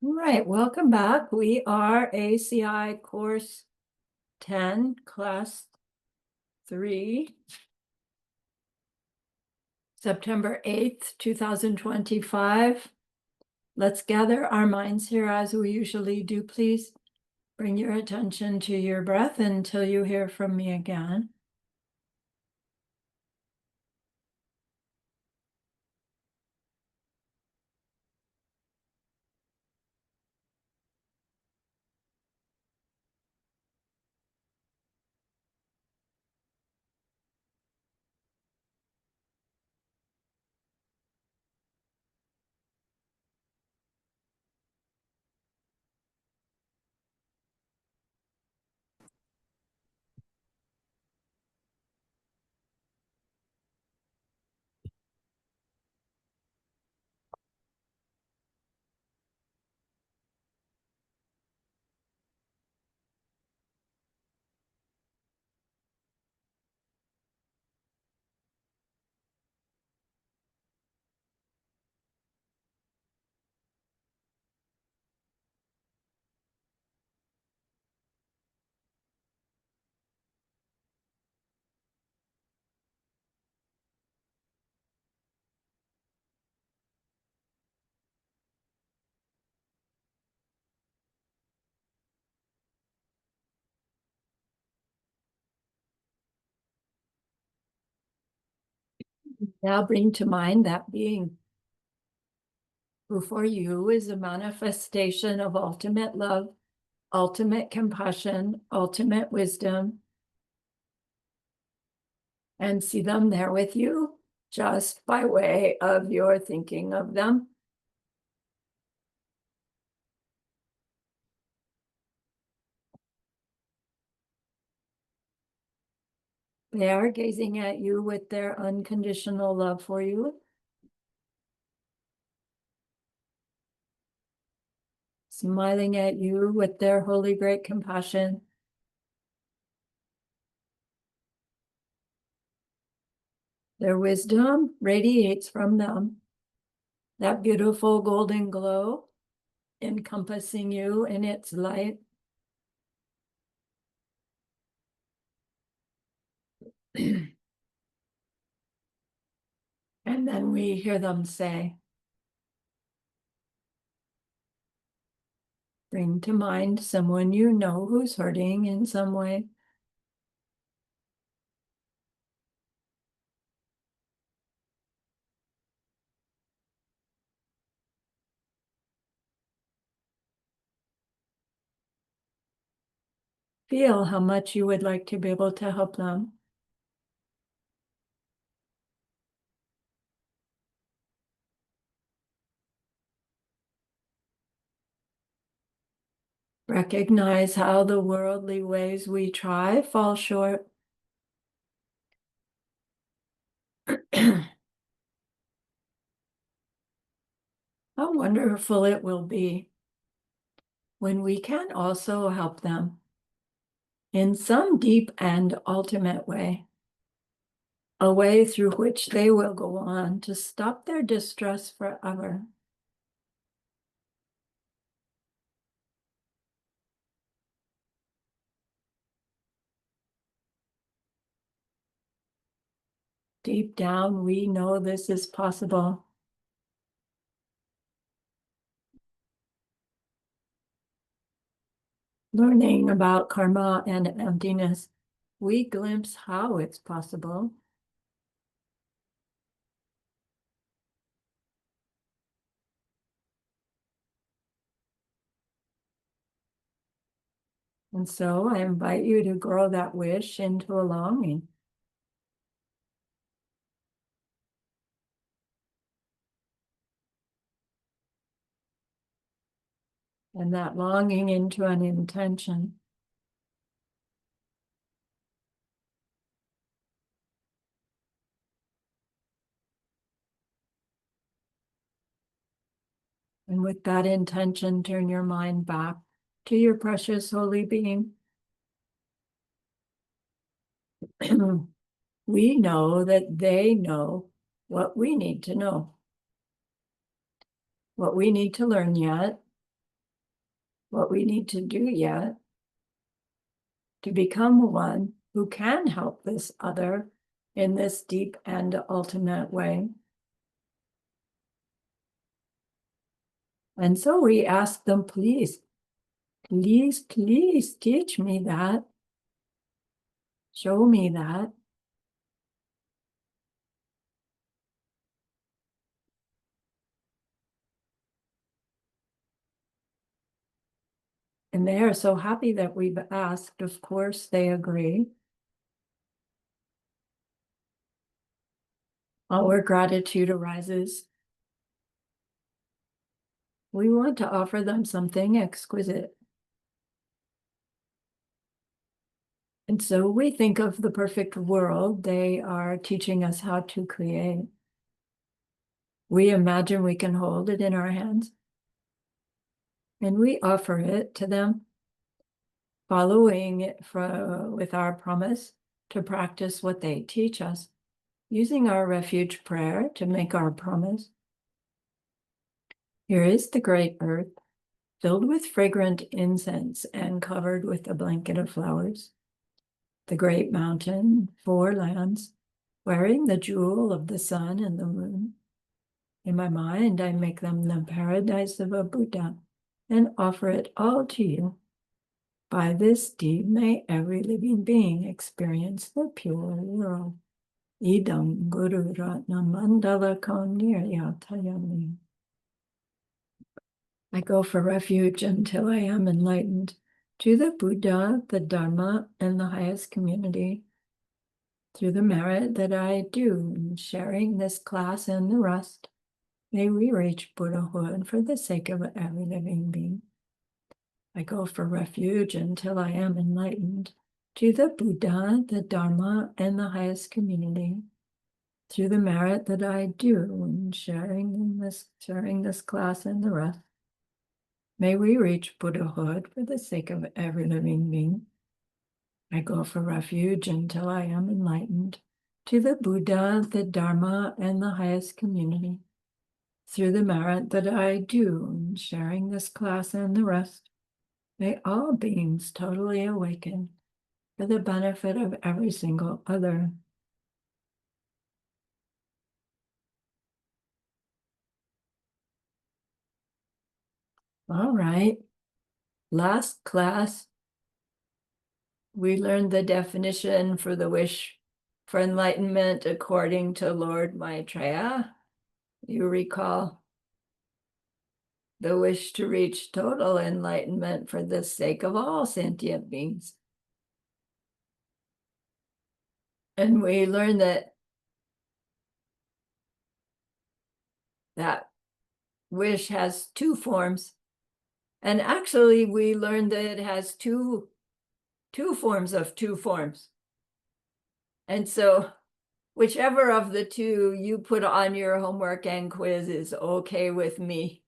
All right, welcome back. We are ACI Course 10, Class 3, September 8th, 2025. Let's gather our minds here as we usually do. Please bring your attention to your breath until you hear from me again. Now bring to mind that being who for you is a manifestation of ultimate love, ultimate compassion, ultimate wisdom, and see them there with you just by way of your thinking of them. They are gazing at you with their unconditional love for you. Smiling at you with their holy great compassion. Their wisdom radiates from them. That beautiful golden glow encompassing you in its light. And then we hear them say, bring to mind someone you know who's hurting in some way. Feel how much you would like to be able to help them. Recognize how the worldly ways we try fall short. How wonderful it will be when we can also help them in some deep and ultimate way, a way through which they will go on to stop their distress forever. Deep down, we know this is possible. Learning about karma and emptiness, we glimpse how it's possible. And so I invite you to grow that wish into a longing. And that longing into an intention. And with that intention, turn your mind back to your precious holy being. We know that they know what we need to know, what we need to learn yet, what we need to do yet to become one who can help this other in this deep and ultimate way. And so we ask them, please, please, please teach me that. Show me that. And they are so happy that we've asked. Of course, they agree. Our gratitude arises. We want to offer them something exquisite. And so we think of the perfect world they are teaching us how to create. We imagine we can hold it in our hands, and we offer it to them, following it with our promise to practice what they teach us, using our refuge prayer to make our promise. Here is the great earth, filled with fragrant incense and covered with a blanket of flowers. The great mountain, 4 lands, wearing the jewel of the sun and the moon. In my mind, I make them the paradise of a Buddha and offer it all to you. By this deed, may every living being experience the pure world. Idam Guru Ratna Mandala Niryatayami. I go for refuge until I am enlightened to the Buddha, the Dharma, and the highest community. Through the merit that I do in sharing this class and the rest, may we reach Buddhahood for the sake of every living being. I go for refuge until I am enlightened to the Buddha, the Dharma, and the highest community. Through the merit that I do in sharing this class and the rest, may we reach Buddhahood for the sake of every living being. I go for refuge until I am enlightened to the Buddha, the Dharma, and the highest community. Through the merit that I do in sharing this class and the rest, may all beings totally awaken for the benefit of every single other. All right. Last class, we learned the definition for the wish for enlightenment according to Lord Maitreya. You recall the wish to reach total enlightenment for the sake of all sentient beings. And we learned that wish has 2 forms. And actually, we learned that it has two forms of 2 forms. And so whichever of the 2 you put on your homework and quiz is okay with me.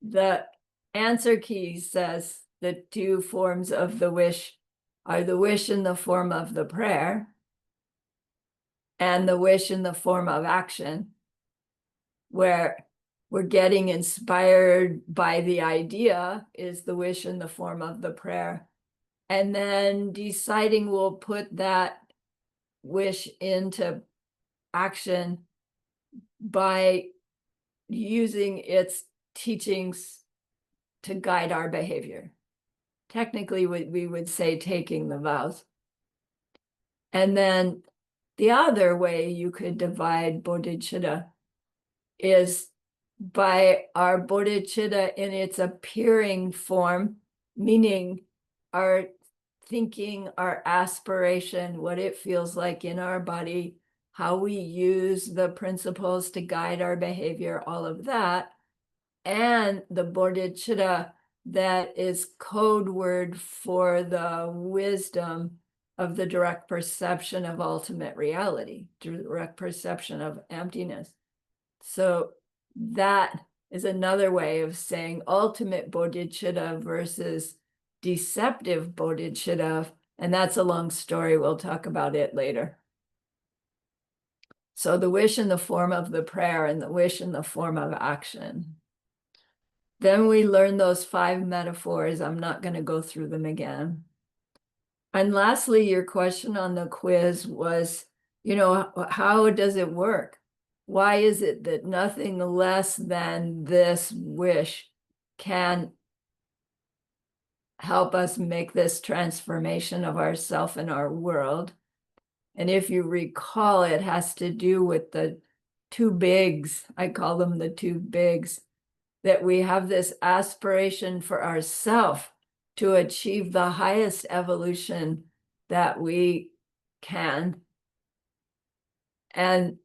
The answer key says the 2 forms of the wish are the wish in the form of the prayer and the wish in the form of action, where we're getting inspired by the idea is the wish in the form of the prayer. And then deciding we'll put that wish into action by using its teachings to guide our behavior. Technically, we would say taking the vows. And then the other way you could divide bodhicitta is by our bodhicitta in its appearing form, meaning our thinking, our aspiration, what it feels like in our body, how we use the principles to guide our behavior, all of that, and the bodhicitta that is code word for the wisdom of the direct perception of ultimate reality, direct perception of emptiness. So that is another way of saying ultimate bodhicitta versus deceptive bodhicitta. And that's a long story. We'll talk about it later. So the wish in the form of the prayer and the wish in the form of action. Then we learn those 5 metaphors. I'm not going to go through them again. And lastly, your question on the quiz was, how does it work? Why is it that nothing less than this wish can help us make this transformation of ourself and our world? And if you recall, it has to do with the 2 bigs. I call them the 2 bigs, that we have this aspiration for ourself to achieve the highest evolution that we can, and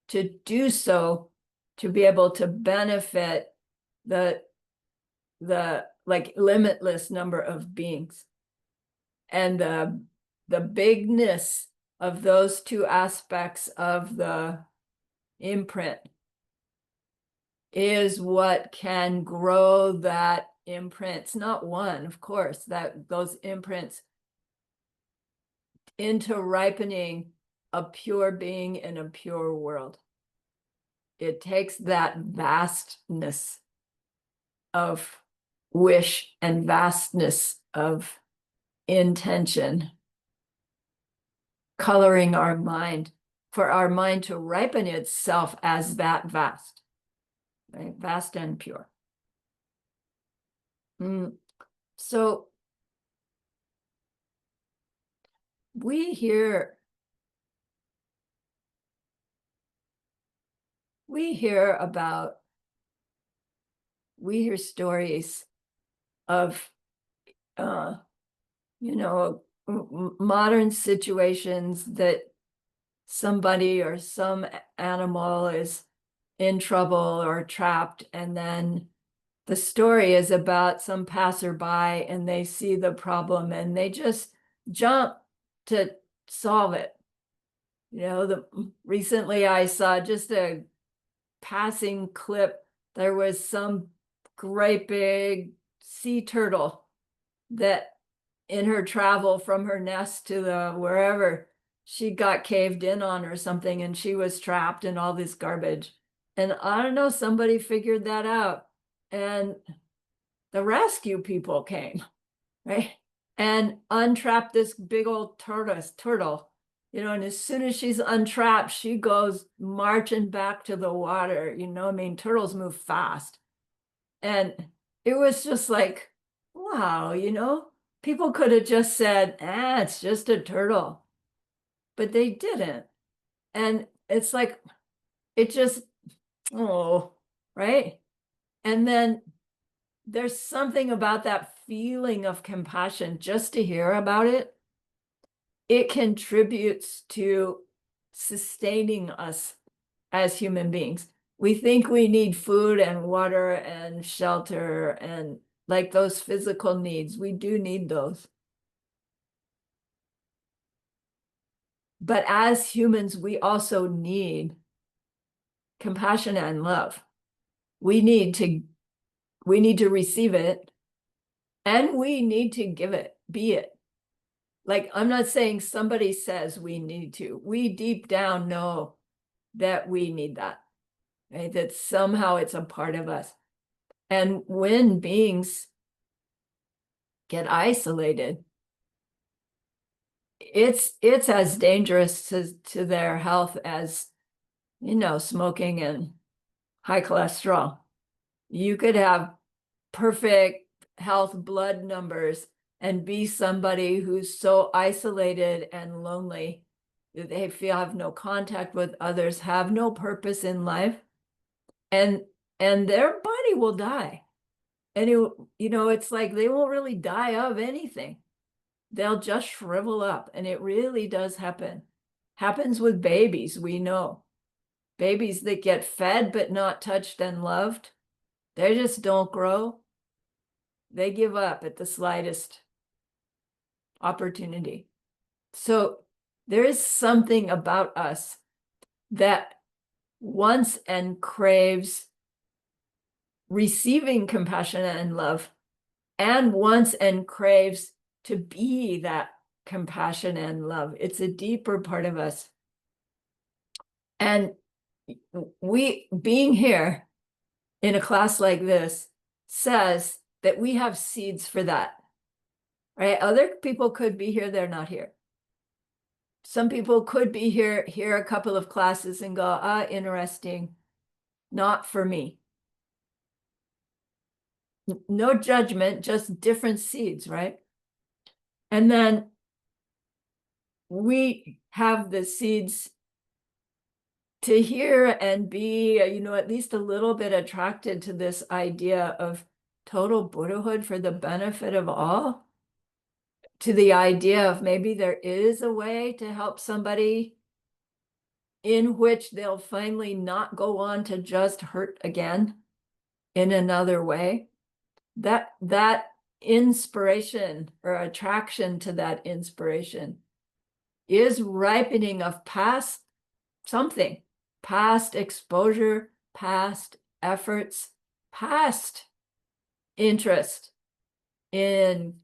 to do so, to be able to benefit the like limitless number of beings. And the bigness of those 2 aspects of the imprint is what can grow that imprints, not one, of course, that those imprints into ripening a pure being in a pure world. It takes that vastness of wish and vastness of intention coloring our mind, for our mind to ripen itself as that vast, right? Vast and pure. So we hear stories of modern situations that somebody or some animal is in trouble or trapped, and then the story is about some passerby and they see the problem and they just jump to solve it. Recently I saw just a passing clip. There was some great big sea turtle that in her travel from her nest to the wherever, she got caved in on or something, and she was trapped in all this garbage. And I don't know, somebody figured that out, and the rescue people came, right? And untrapped this big old turtle, and as soon as she's untrapped, she goes marching back to the water. Turtles move fast. And it was just like, wow, people could have just said, it's just a turtle. But they didn't. And it's like, it just, right? And then there's something about that feeling of compassion, just to hear about it. It contributes to sustaining us as human beings. We think we need food and water and shelter and like those physical needs. We do need those. But as humans, we also need compassion and love. We need to receive it, and we need to give it, be it. Like, I'm not saying somebody says we need to. We deep down know that we need that, right? That somehow it's a part of us. And when beings get isolated, it's as dangerous to their health as, smoking and high cholesterol. You could have perfect health blood numbers and be somebody who's so isolated and lonely that they have no contact with others, have no purpose in life, and their body will die. And it's like they won't really die of anything. They'll just shrivel up. And it really does happen. Happens with babies, we know. Babies that get fed but not touched and loved, they just don't grow. They give up at the slightest opportunity. So there is something about us that wants and craves receiving compassion and love, and wants and craves to be that compassion and love. It's a deeper part of us. And we, being here, in a class like this says that we have seeds for that, right? Other people could be here, they're not here. Some people could be here, hear a couple of classes and go, ah, interesting, not for me. No judgment, just different seeds, right? And then we have the seeds to hear and be, at least a little bit attracted to this idea of total Buddhahood for the benefit of all, to the idea of maybe there is a way to help somebody in which they'll finally not go on to just hurt again in another way. That inspiration or attraction to that inspiration is ripening of past something, past exposure, past efforts, past interest in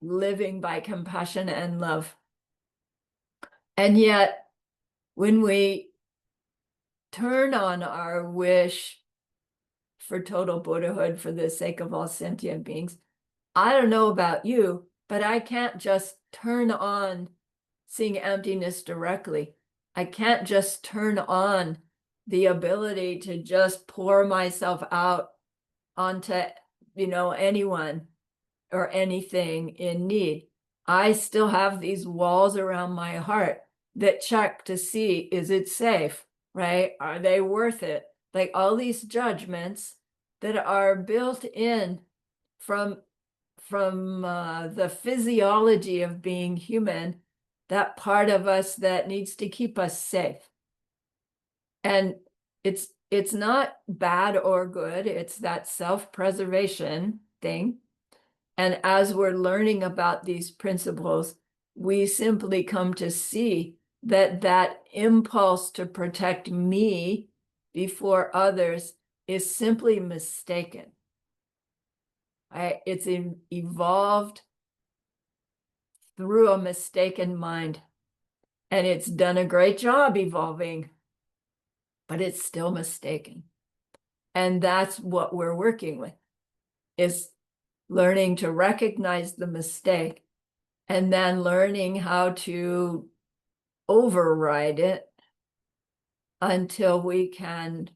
living by compassion and love. And yet, when we turn on our wish for total Buddhahood for the sake of all sentient beings, I don't know about you, but I can't just turn on seeing emptiness directly. I can't just turn on the ability to just pour myself out onto, anyone or anything in need. I still have these walls around my heart that check to see, is it safe, right? Are they worth it? Like all these judgments that are built in from the physiology of being human, that part of us that needs to keep us safe. And it's not bad or good, it's that self-preservation thing. And as we're learning about these principles, we simply come to see that impulse to protect me before others is simply mistaken. It's evolved through a mistaken mind. And it's done a great job evolving, but it's still mistaken. And that's what we're working with, is learning to recognize the mistake and then learning how to override it until we can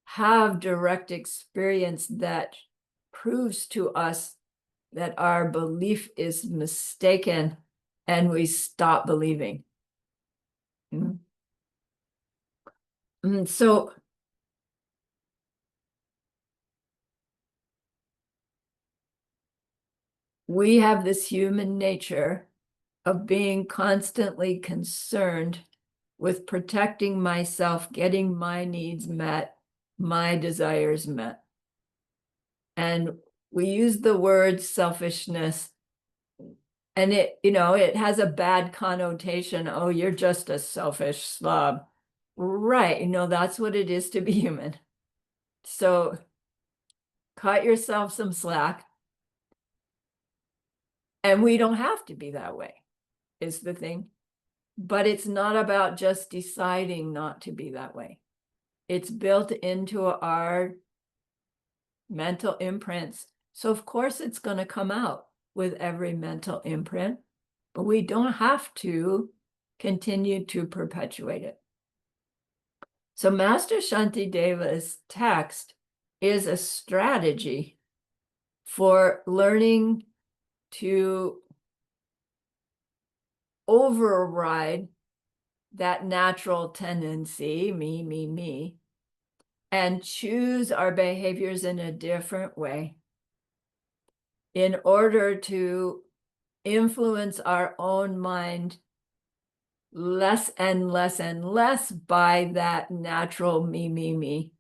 have direct experience that proves to us that our belief is mistaken and we stop believing. So we have this human nature of being constantly concerned with protecting myself, getting my needs met, my desires met. And we use the word selfishness, and it has a bad connotation. Oh, you're just a selfish slob. Right, that's what it is to be human. So cut yourself some slack. And we don't have to be that way, is the thing. But it's not about just deciding not to be that way. It's built into our mental imprints. So of course it's going to come out with every mental imprint, but we don't have to continue to perpetuate it. So Master Shantideva's text is a strategy for learning to override that natural tendency, me, and choose our behaviors in a different way in order to influence our own mind less and less and less by that natural me,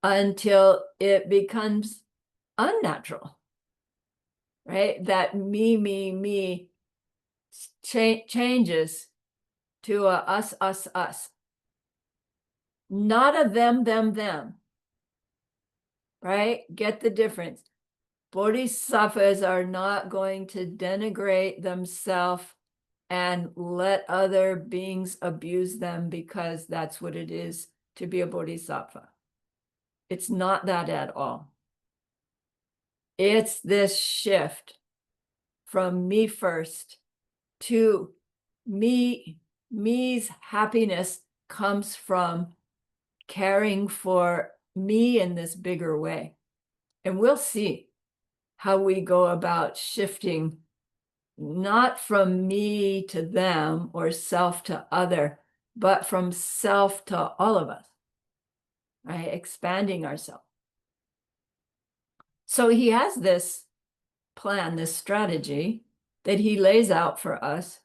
until it becomes unnatural, right? That me changes to a us. Not a them, right? Get the difference. Bodhisattvas are not going to denigrate themselves and let other beings abuse them, because that's what it is to be a bodhisattva. It's not that at all. It's this shift from me first to me's happiness comes from caring for me in this bigger way. And we'll see how we go about shifting, not from me to them or self to other, but from self to all of us, right? Expanding ourselves. So he has this plan, this strategy that he lays out for us.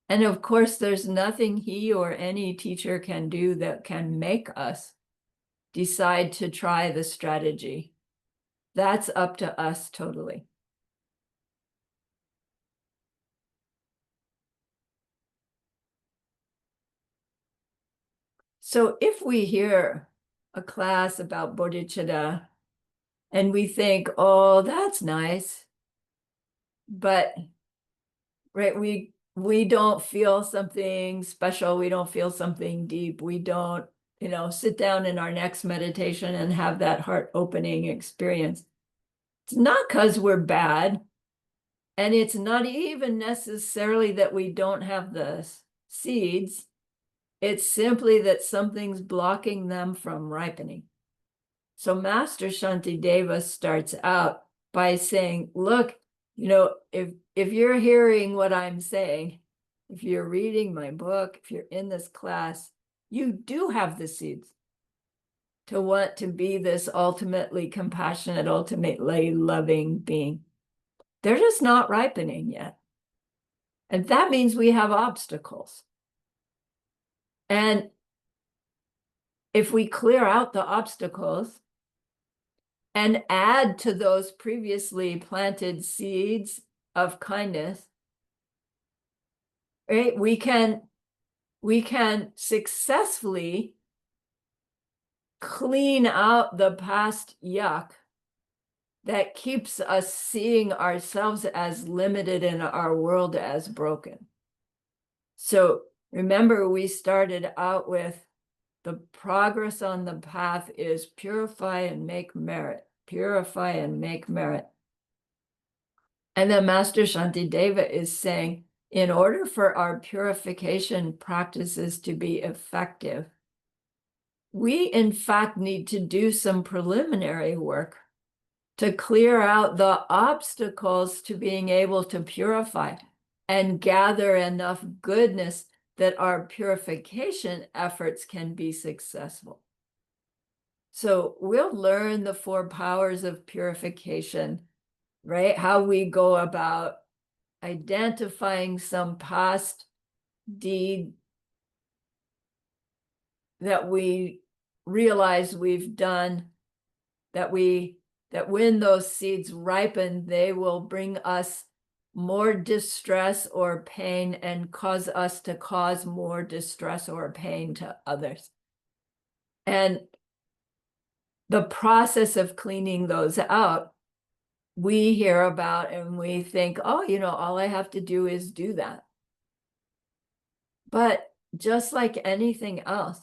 And of course, there's nothing he or any teacher can do that can make us decide to try the strategy. That's up to us totally. So if we hear a class about bodhicitta and we think, oh, that's nice, but right, we don't feel something special, we don't feel something deep, we don't, sit down in our next meditation and have that heart opening experience. It's not because we're bad, and it's not even necessarily that we don't have the seeds. It's simply that something's blocking them from ripening. So Master Shantideva starts out by saying, look, if you're hearing what I'm saying, if you're reading my book, if you're in this class, you do have the seeds to want to be this ultimately compassionate, ultimately loving being. They're just not ripening yet. And that means we have obstacles. And if we clear out the obstacles and add to those previously planted seeds of kindness, right, we can successfully clean out the past yuck that keeps us seeing ourselves as limited and our world as broken. So remember, we started out with the progress on the path is purify and make merit, purify and make merit. And then Master Shantideva is saying, in order for our purification practices to be effective, we in fact need to do some preliminary work to clear out the obstacles to being able to purify and gather enough goodness that our purification efforts can be successful. So we'll learn the 4 powers of purification, right? How we go about identifying some past deed that we realize we've done, that when those seeds ripen, they will bring us more distress or pain and cause us to cause more distress or pain to others. And the process of cleaning those out, we hear about and we think, oh, all I have to do is do that. But just like anything else,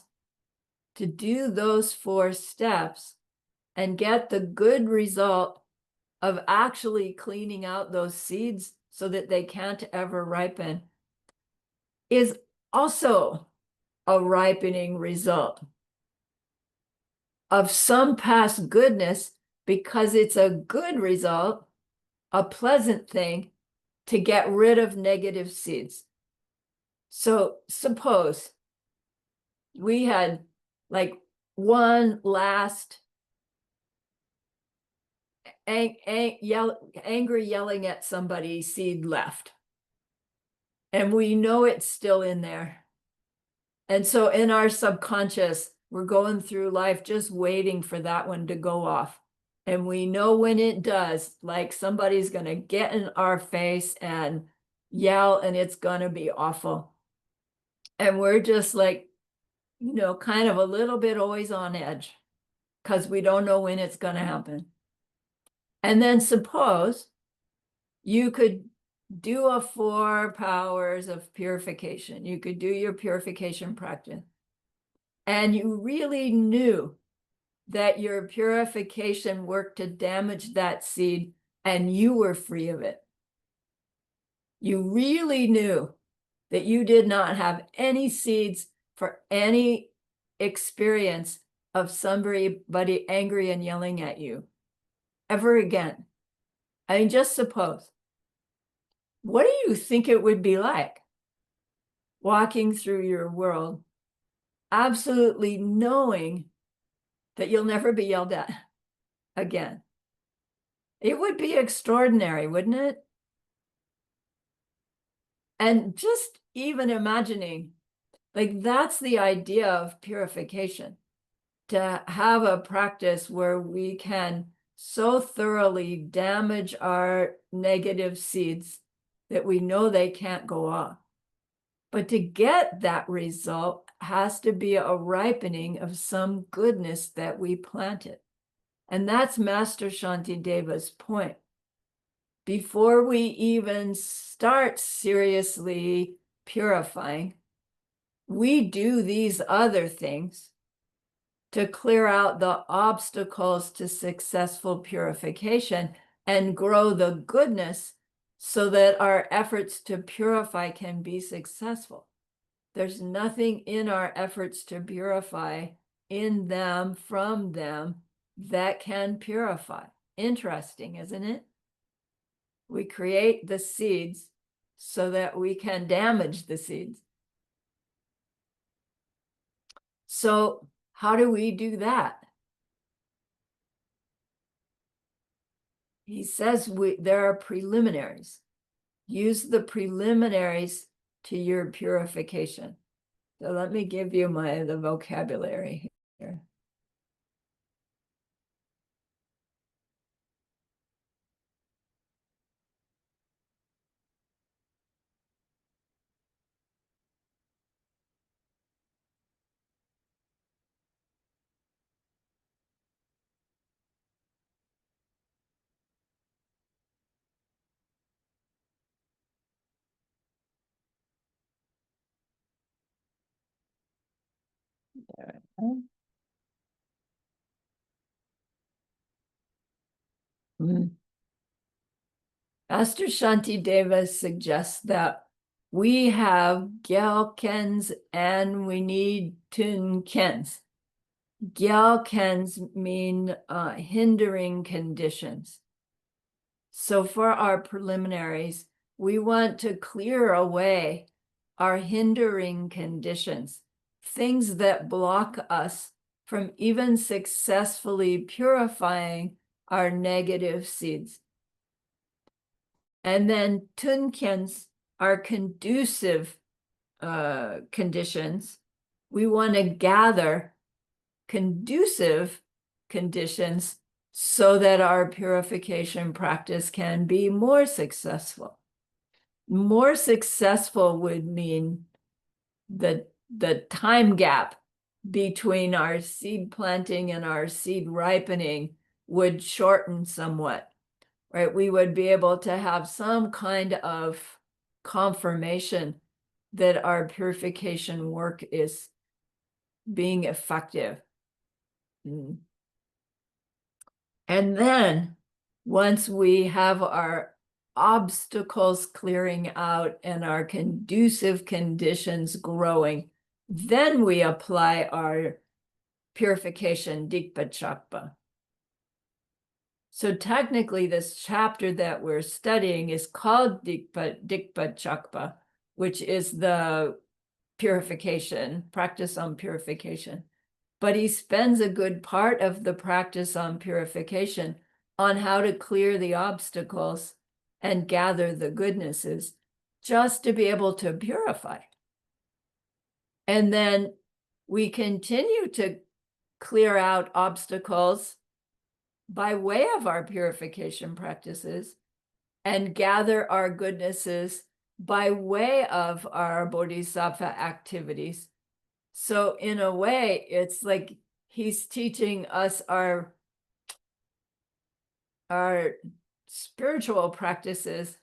to do those 4 steps and get the good result of actually cleaning out those seeds so that they can't ever ripen is also a ripening result of some past goodness, because it's a good result, a pleasant thing, to get rid of negative seeds. So suppose we had like one last angry yelling at somebody seed left, and we know it's still in there. And so in our subconscious, we're going through life just waiting for that one to go off. And we know when it does, like somebody's going to get in our face and yell, and it's going to be awful. And we're just like, kind of a little bit always on edge because we don't know when it's going to happen. And then suppose you could do a 4 powers of purification. You could do your purification practice. And you really knew that your purification worked to damage that seed and you were free of it. You really knew that you did not have any seeds for any experience of somebody angry and yelling at you ever again. I mean, just suppose. What do you think it would be like walking through your world, absolutely knowing that you'll never be yelled at again? It would be extraordinary, wouldn't it? And just even imagining, like, that's the idea of purification, to have a practice where we can so thoroughly damage our negative seeds that we know they can't go off. But to get that result has to be a ripening of some goodness that we planted. And that's Master Shantideva's point. Before we even start seriously purifying, we do these other things to clear out the obstacles to successful purification and grow the goodness so that our efforts to purify can be successful. There's nothing in our efforts to purify, in them, from them, that can purify. Interesting, isn't it? We create the seeds so that we can damage the seeds. So how do we do that? He says there are preliminaries. Use the preliminaries to your purification. So let me give you the vocabulary here. Master Shantideva suggests that we have gyalkens and we need tunkens. Gyalkens mean hindering conditions. So for our preliminaries, we want to clear away our hindering conditions, things that block us from even successfully purifying our negative seeds. And then tunkens are conducive conditions. We want to gather conducive conditions so that our purification practice can be more successful. More successful would mean that the time gap between our seed planting and our seed ripening would shorten somewhat, right? We would be able to have some kind of confirmation that our purification work is being effective. And then once we have our obstacles clearing out and our conducive conditions growing, then we apply our purification Dikpa. So technically this chapter that we're studying is called Dikpa, which is the purification, practice on purification. But he spends a good part of the practice on purification on how to clear the obstacles and gather the goodnesses just to be able to purify. And then we continue to clear out obstacles by way of our purification practices and gather our goodnesses by way of our Bodhisattva activities. So in a way, it's like he's teaching us our spiritual practices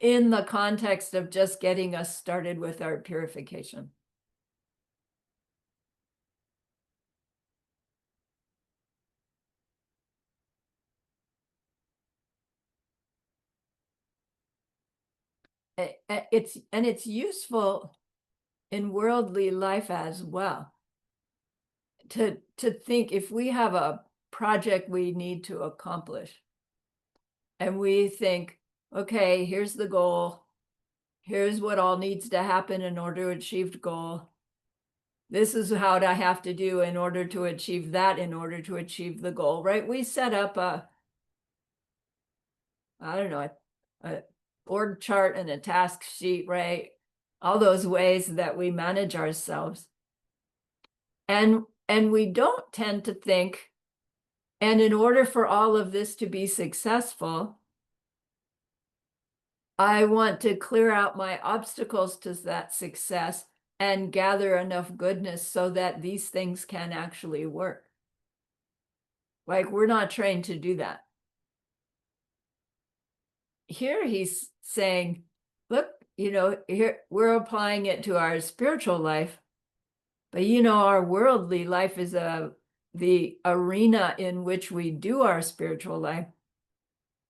in the context of just getting us started with our purification. It's useful in worldly life as well to think if we have a project we need to accomplish and we think, okay, here's the goal, here's what all needs to happen in order to achieve the goal, this is how I have to do in order to achieve that, in order to achieve the goal, right? We set up I don't know, a org chart and a task sheet, right? All those ways that we manage ourselves. And we don't tend to think, and in order for all of this to be successful, I want to clear out my obstacles to that success and gather enough goodness so that these things can actually work. Like, we're not trained to do that. Here he's saying, look, here we're applying it to our spiritual life, but our worldly life is the arena in which we do our spiritual life.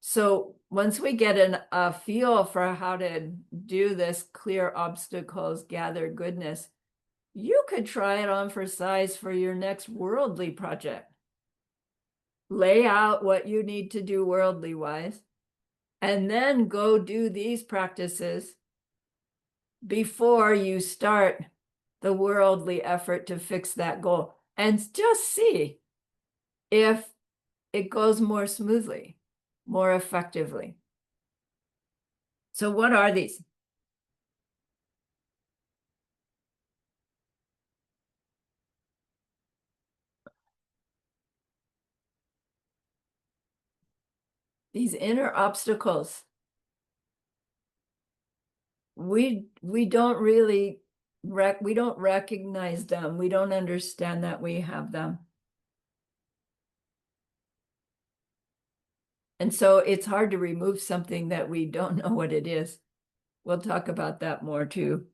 So once we get a feel for how to do this, clear obstacles, gather goodness, you could try it on for size for your next worldly project. Lay out what you need to do worldly wise, and then go do these practices before you start the worldly effort to fix that goal, and just see if it goes more smoothly, more effectively. So what are these? These inner obstacles, we don't really we don't recognize them. We don't understand that we have them. And so it's hard to remove something that we don't know what it is. We'll talk about that more too.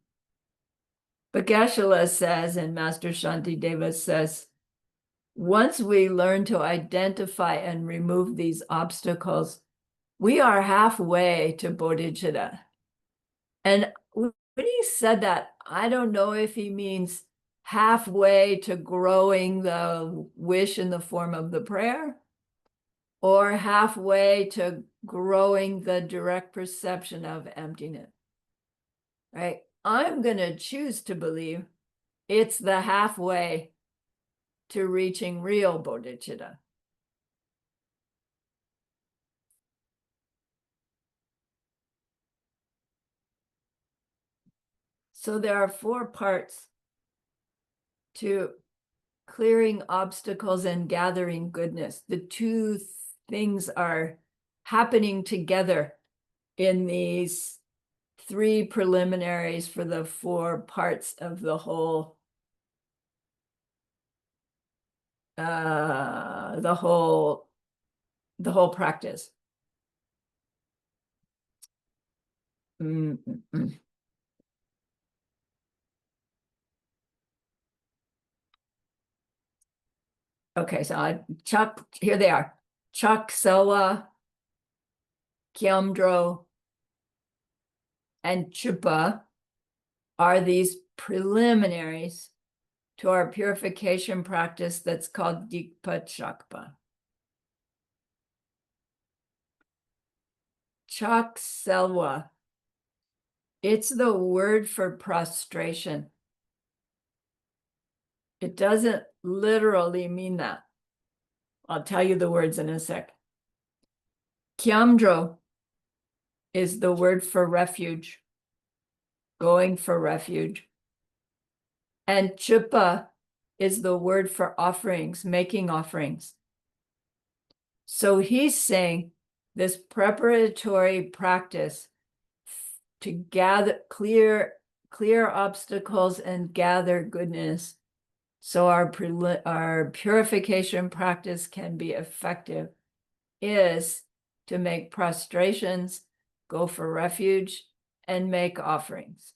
But Geshe-la says, and Master Shantideva says, once we learn to identify and remove these obstacles, we are halfway to bodhicitta. And when he said that, I don't know if he means halfway to growing the wish in the form of the prayer, or halfway to growing the direct perception of emptiness, right? I'm going to choose to believe it's the halfway to reaching real bodhicitta. So there are 4 parts to clearing obstacles and gathering goodness. The 2 things are happening together in these 3 preliminaries for the 4 parts of the whole practice. Okay, so here they are. Chak, Selwa, Kyamdro, and Chupa are these preliminaries to our purification practice that's called Dikpa Chakpa. Chak Selwa, it's the word for prostration. It doesn't literally mean that. I'll tell you the words in a sec. Kyamdro is the word for refuge, going for refuge. And Chupa is the word for offerings, making offerings. So he's saying this preparatory practice to gather, clear obstacles and gather goodness, so our purification practice can be effective, is to make prostrations, go for refuge, and make offerings.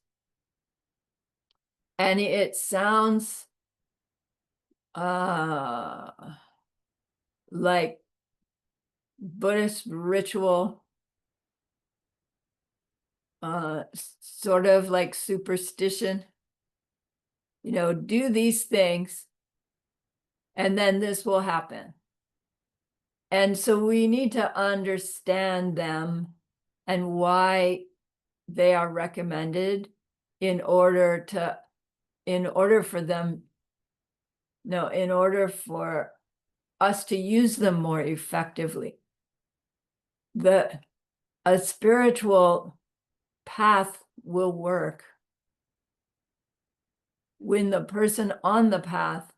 And it sounds like Buddhist ritual, sort of like superstition. Do these things, and then this will happen. And so we need to understand them and why they are recommended in order for us to use them more effectively. A spiritual path will work when the person on the path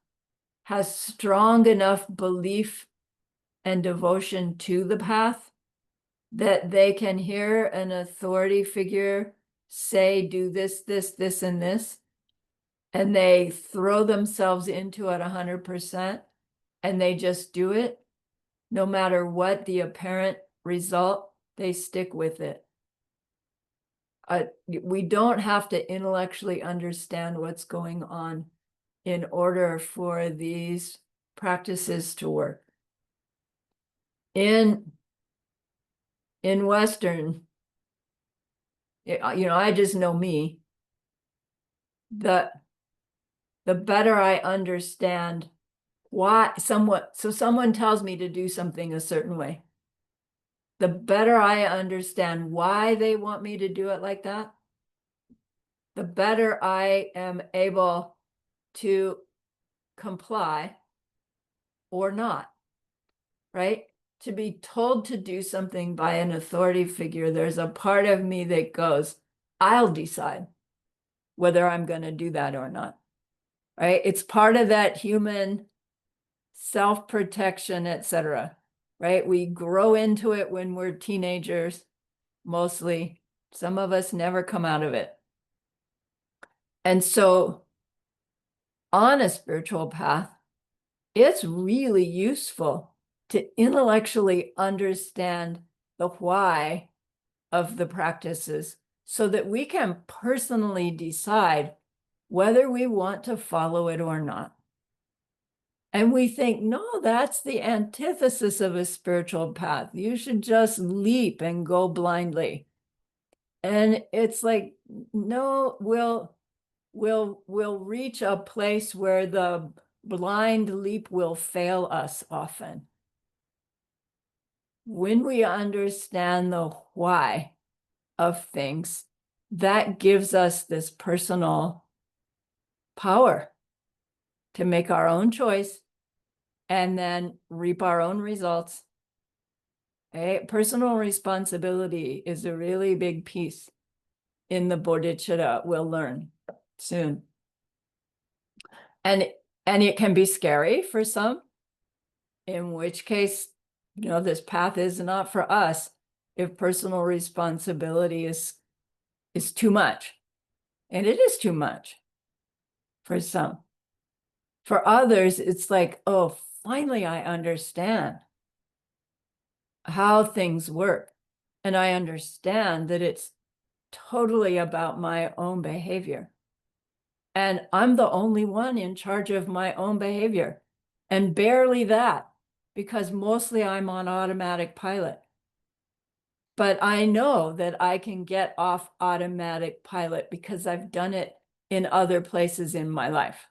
has strong enough belief and devotion to the path that they can hear an authority figure say, do this, this, this, and this, and they throw themselves into it 100%, and they just do it. No matter what the apparent result, they stick with it. We don't have to intellectually understand what's going on in order for these practices to work. In Western, I just know me, the better I understand why someone tells me to do something a certain way, the better I understand why they want me to do it like that, the better I am able to comply or not, right? To be told to do something by an authority figure, there's a part of me that goes, I'll decide whether I'm going to do that or not, right? It's part of that human self-protection, etc., right? We grow into it when we're teenagers, mostly. Some of us never come out of it. And so on a spiritual path, it's really useful to intellectually understand the why of the practices so that we can personally decide whether we want to follow it or not. And we think, no, that's the antithesis of a spiritual path. You should just leap and go blindly. And it's like, no, we'll reach a place where the blind leap will fail us often. When we understand the why of things, that gives us this personal power to make our own choice and then reap our own results. Personal responsibility is a really big piece in the Bodhisattva we'll learn soon. And it can be scary for some, in which case, this path is not for us if personal responsibility is too much. And it is too much for some. For others, it's like, oh, finally I understand how things work. And I understand that it's totally about my own behavior. And I'm the only one in charge of my own behavior. And barely that, because mostly I'm on automatic pilot. But I know that I can get off automatic pilot because I've done it in other places in my life.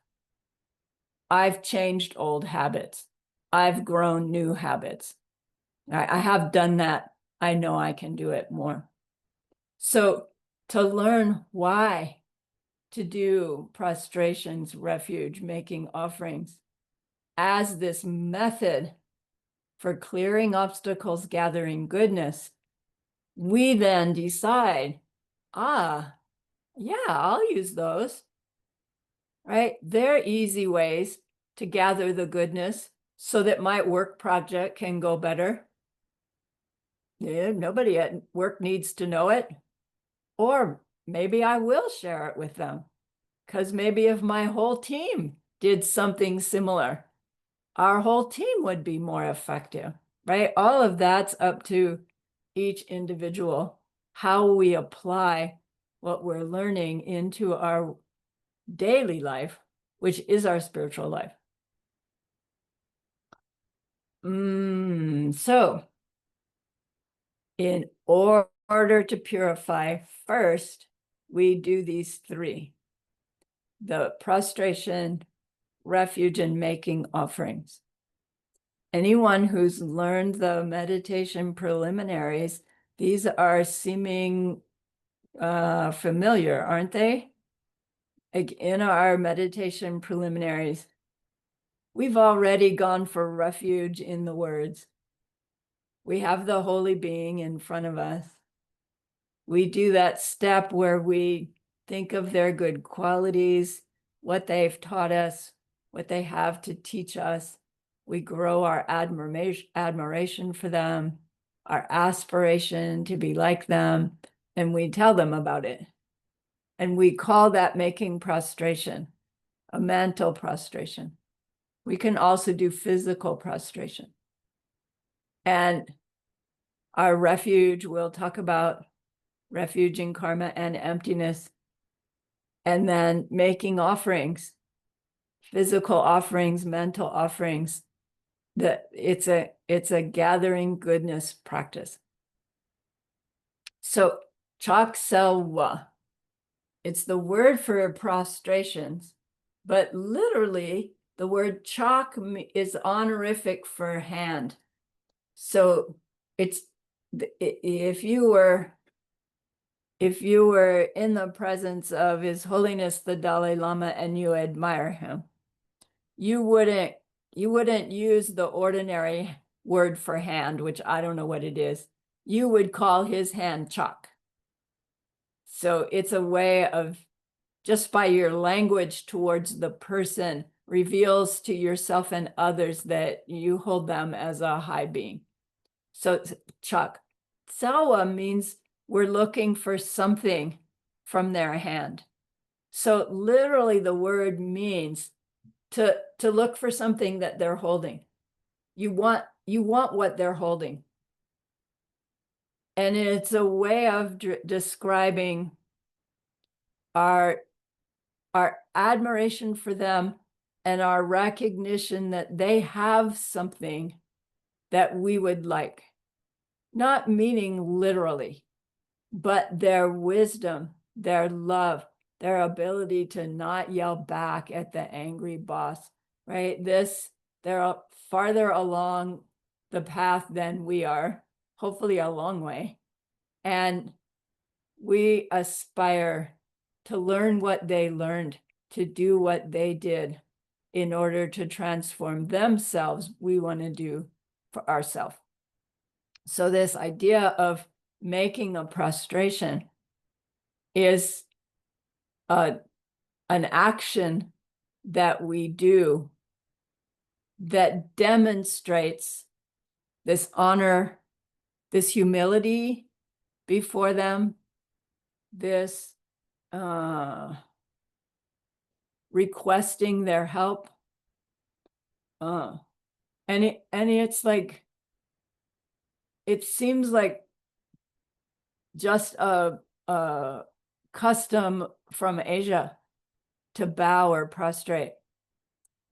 I've changed old habits. I've grown new habits. I have done that. I know I can do it more. So to learn why to do prostrations, refuge, making offerings as this method for clearing obstacles, gathering goodness, we then decide, yeah, I'll use those, right? They're easy ways to gather the goodness so that my work project can go better. Yeah, nobody at work needs to know it. Or maybe I will share it with them, because maybe if my whole team did something similar, our whole team would be more effective, right? All of that's up to each individual, how we apply what we're learning into our daily life, which is our spiritual life. So in order order to purify, first, we do these three: the prostration, refuge, and making offerings. Anyone who's learned the meditation preliminaries, these are seeming familiar, aren't they? Like in our meditation preliminaries, we've already gone for refuge in the words. We have the holy being in front of us. We do that step where we think of their good qualities, what they've taught us, what they have to teach us. We grow our admiration for them, our aspiration to be like them, and we tell them about it. And we call that making prostration, a mental prostration. We can also do physical prostration. And our refuge, we'll talk about refuge in karma and emptiness. And then making offerings, physical offerings, mental offerings, that it's a gathering goodness practice. So chak selwa, it's the word for prostrations, but literally the word chak is honorific for hand. So it's, if you were in the presence of His Holiness the Dalai Lama and you admire him, you wouldn't use the ordinary word for hand, which I don't know what it is. You would call his hand chak. So it's a way of, just by your language towards the person, reveals to yourself and others that you hold them as a high being. So chak. Sawa means we're looking for something from their hand. So literally the word means to look for something that they're holding. You want what they're holding. And it's a way of describing our admiration for them and our recognition that they have something that we would like. Not meaning literally, but their wisdom, their love, their ability to not yell back at the angry boss, right? They're farther along the path than we are, hopefully a long way. And we aspire to learn what they learned, to do what they did in order to transform themselves. We want to do for ourselves. So this idea of making a prostration is an action that we do that demonstrates this honor, this humility before them, this requesting their help. And it's like, it seems like just a custom from Asia to bow or prostrate.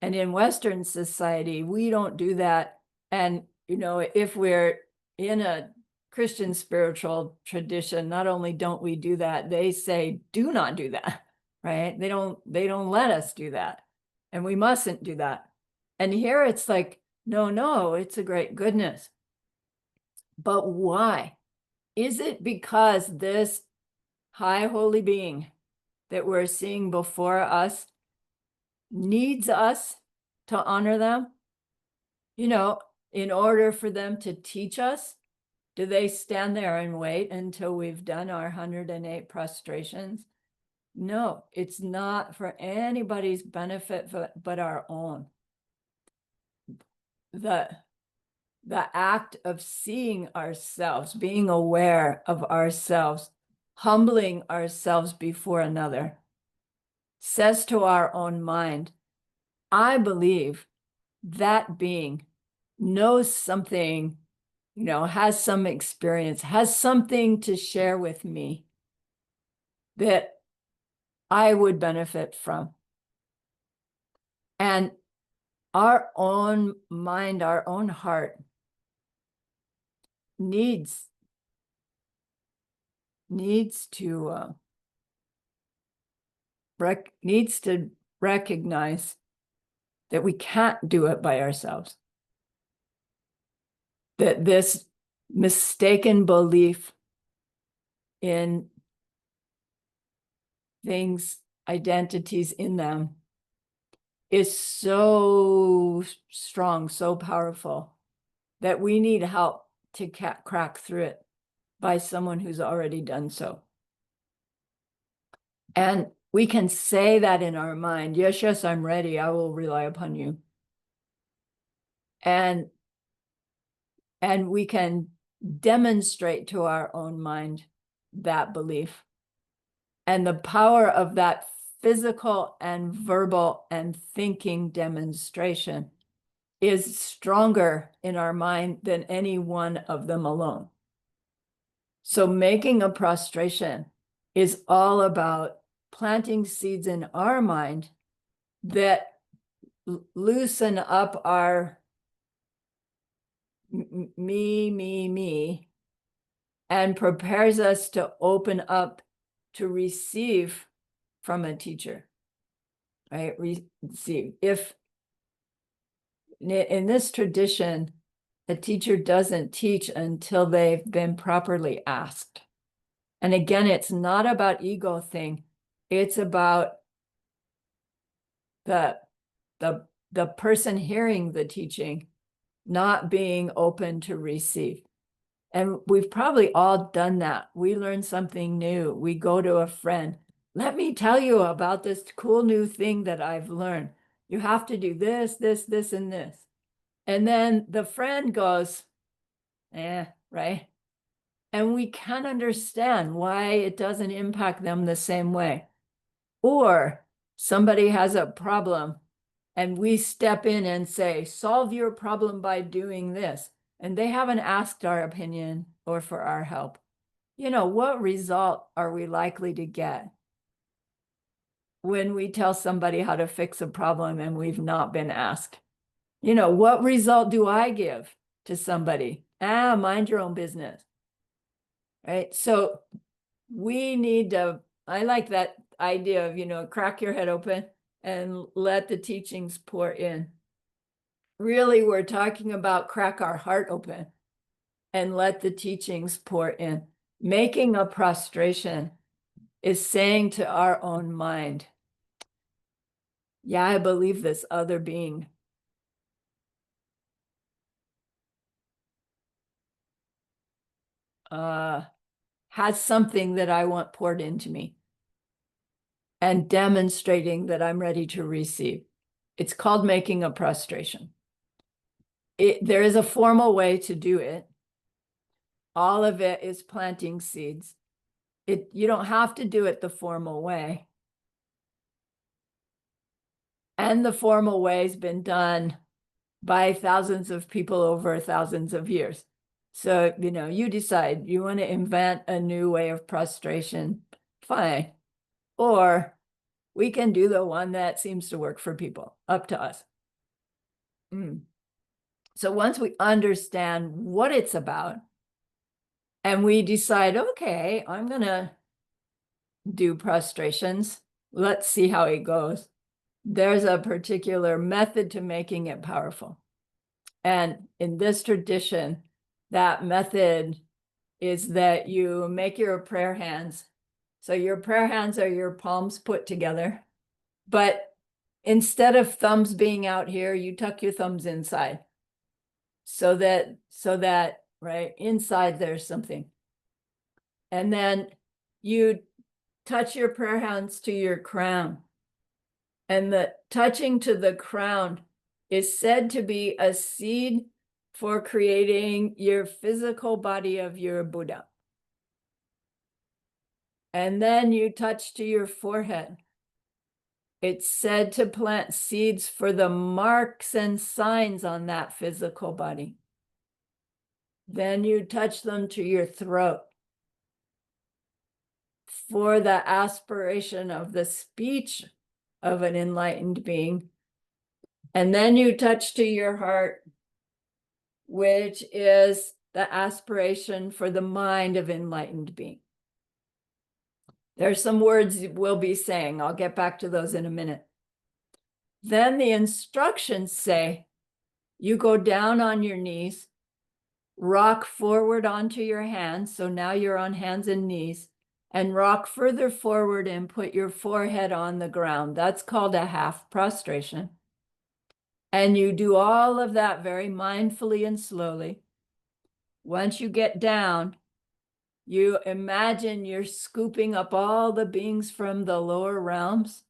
And in Western society, we don't do that. And, if we're in a Christian spiritual tradition, not only don't we do that, they say, do not do that, right? They don't let us do that. And we mustn't do that. And here it's like, no, it's a great goodness. But why? Is it because this high holy being that we're seeing before us needs us to honor them? In order for them to teach us? Do they stand there and wait until we've done our 108 prostrations? No, it's not for anybody's benefit but our own. The act of seeing ourselves, being aware of ourselves, humbling ourselves before another, says to our own mind, I believe that being knows something, has some experience, has something to share with me that I would benefit from. And our own mind, our own heart needs needs to recognize that we can't do it by ourselves. That this mistaken belief in things, identities in them, is so strong, so powerful, that we need help to crack through it by someone who's already done so. And we can say that in our mind, yes, yes, I'm ready, I will rely upon you. And we can demonstrate to our own mind that belief. And the power of that physical and verbal and thinking demonstration is stronger in our mind than any one of them alone. So making a prostration is all about planting seeds in our mind that loosen up our me, and prepares us to open up to receive from a teacher, right? Receive. If in this tradition, a teacher doesn't teach until they've been properly asked. And again, it's not about ego thing. It's about the person hearing the teaching not being open to receive. And we've probably all done that. We learn something new. We go to a friend. Let me tell you about this cool new thing that I've learned. You have to do this, this, this, and this. And then the friend goes, right? And we can't understand why it doesn't impact them the same way. Or somebody has a problem and we step in and say, solve your problem by doing this. And they haven't asked our opinion or for our help. You know, what result are we likely to get when we tell somebody how to fix a problem and we've not been asked? You know, what result do I give to somebody? Mind your own business. Right? So we need to, I like that idea of, you know, crack your head open and let the teachings pour in. Really, we're talking about crack our heart open and let the teachings pour in. Making a prostration is saying to our own mind, yeah, I believe this other being has something that I want poured into me, and demonstrating that I'm ready to receive. It's called making a prostration. There is a formal way to do it. All of it is planting seeds. You don't have to do it the formal way. And the formal way has been done by thousands of people over thousands of years. So, you know, you decide you want to invent a new way of prostration, fine. Or we can do the one that seems to work for people, up to us. So once we understand what it's about, and we decide, okay, I'm going to do prostrations, let's see how it goes. There's a particular method to making it powerful. And in this tradition, that method is that you make your prayer hands. So your prayer hands are your palms put together, but instead of thumbs being out here, you tuck your thumbs inside. So that right inside there's something. And then you touch your prayer hands to your crown. And the touching to the crown is said to be a seed for creating your physical body of your Buddha. And then you touch to your forehead. It's said to plant seeds for the marks and signs on that physical body. Then you touch them to your throat for the aspiration of the speech of an enlightened being. And then you touch to your heart, which is the aspiration for the mind of enlightened being. There's some words we'll be saying. I'll get back to those in a minute. Then the instructions say, you go down on your knees, rock forward onto your hands. So now you're on hands and knees, and rock further forward and put your forehead on the ground. That's called a half prostration. And you do all of that very mindfully and slowly. Once you get down, you imagine you're scooping up all the beings from the lower realms,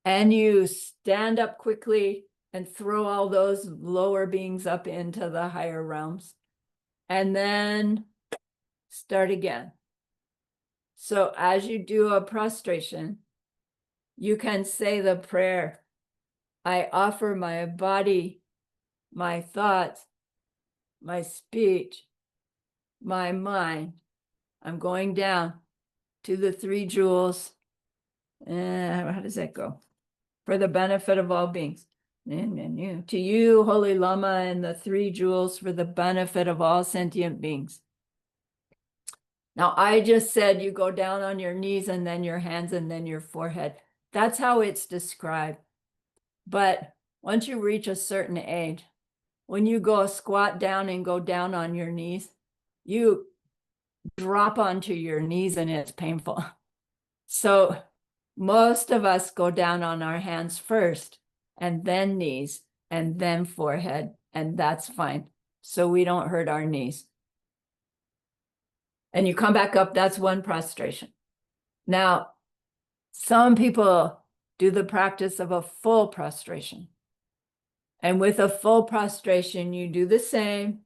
and you stand up quickly and throw all those lower beings up into the higher realms, and then start again. So as you do a prostration, you can say the prayer, I offer my body, my thoughts, my speech, my mind. I'm going down to the three jewels. How does that go? For the benefit of all beings. To you, Holy Lama, and the three jewels for the benefit of all sentient beings. Now, I just said you go down on your knees and then your hands and then your forehead. That's how it's described. But once you reach a certain age, when you go squat down and go down on your knees, you drop onto your knees and it's painful. So most of us go down on our hands first, and then knees, and then forehead, and that's fine. So we don't hurt our knees. And you come back up, that's one prostration. Now, some people do the practice of a full prostration. And with a full prostration, you do the same.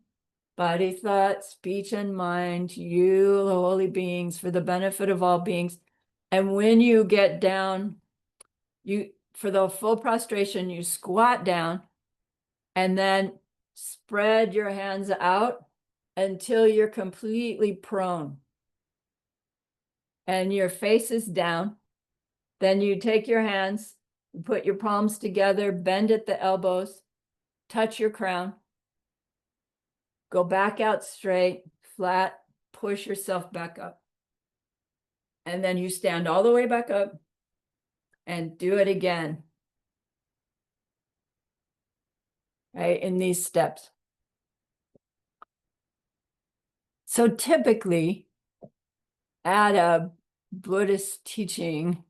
Body, thought, speech, and mind, you, the holy beings, for the benefit of all beings. And when you get down, for the full prostration, you squat down and then spread your hands out until you're completely prone. And your face is down. Then you take your hands, put your palms together, bend at the elbows, touch your crown. Go back out straight, flat, push yourself back up. And then you stand all the way back up and do it again. Right, in these steps. So typically, at a Buddhist teaching,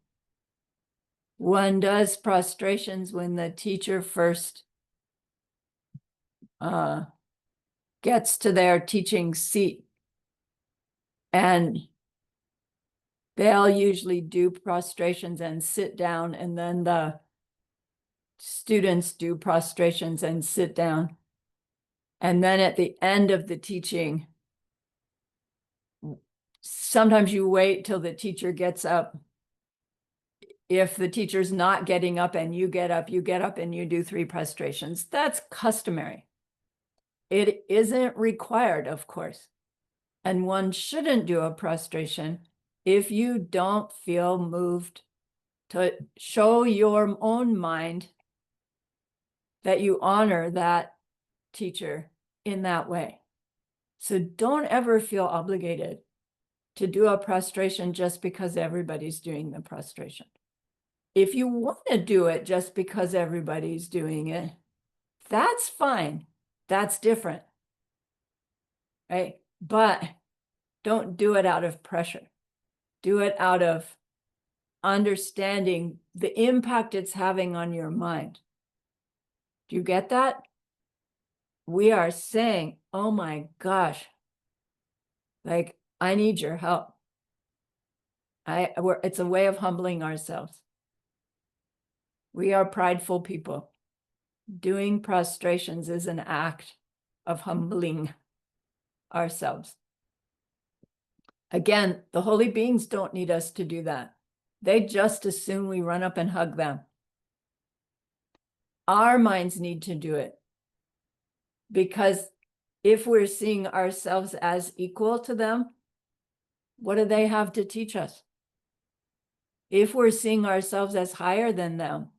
one does prostrations when the teacher first gets to their teaching seat. And they'll usually do prostrations and sit down, and then the students do prostrations and sit down. And then at the end of the teaching, sometimes you wait till the teacher gets up. If the teacher's not getting up and you get up and you do 3 prostrations. That's customary. It isn't required, of course. And one shouldn't do a prostration if you don't feel moved to show your own mind that you honor that teacher in that way. So don't ever feel obligated to do a prostration just because everybody's doing the prostration. If you want to do it just because everybody's doing it, that's fine. That's different, right? But don't do it out of pressure. Do it out of understanding the impact it's having on your mind. Do you get that? We are saying, oh my gosh, like, I need your help. It's a way of humbling ourselves. We are prideful people. Doing prostrations is an act of humbling ourselves. Again, the holy beings don't need us to do that. They just as soon we run up and hug them. Our minds need to do it. Because if we're seeing ourselves as equal to them, what do they have to teach us? If we're seeing ourselves as higher than them,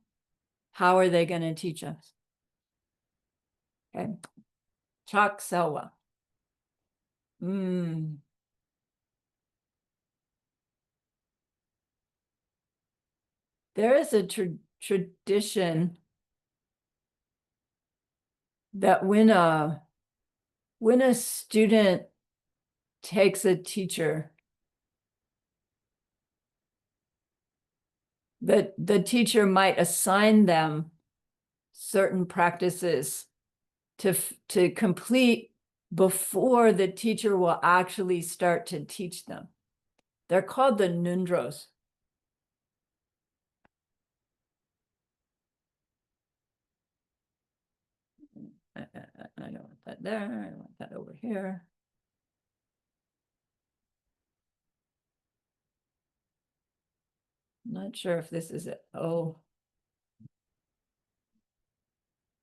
how are they going to teach us? Okay. Chak Selwa. there is a tradition that when a student takes a teacher, that the teacher might assign them certain practices to complete before the teacher will actually start to teach them. They're called the nundros. I don't want that there. I want that over here. I'm not sure if this is it. Oh,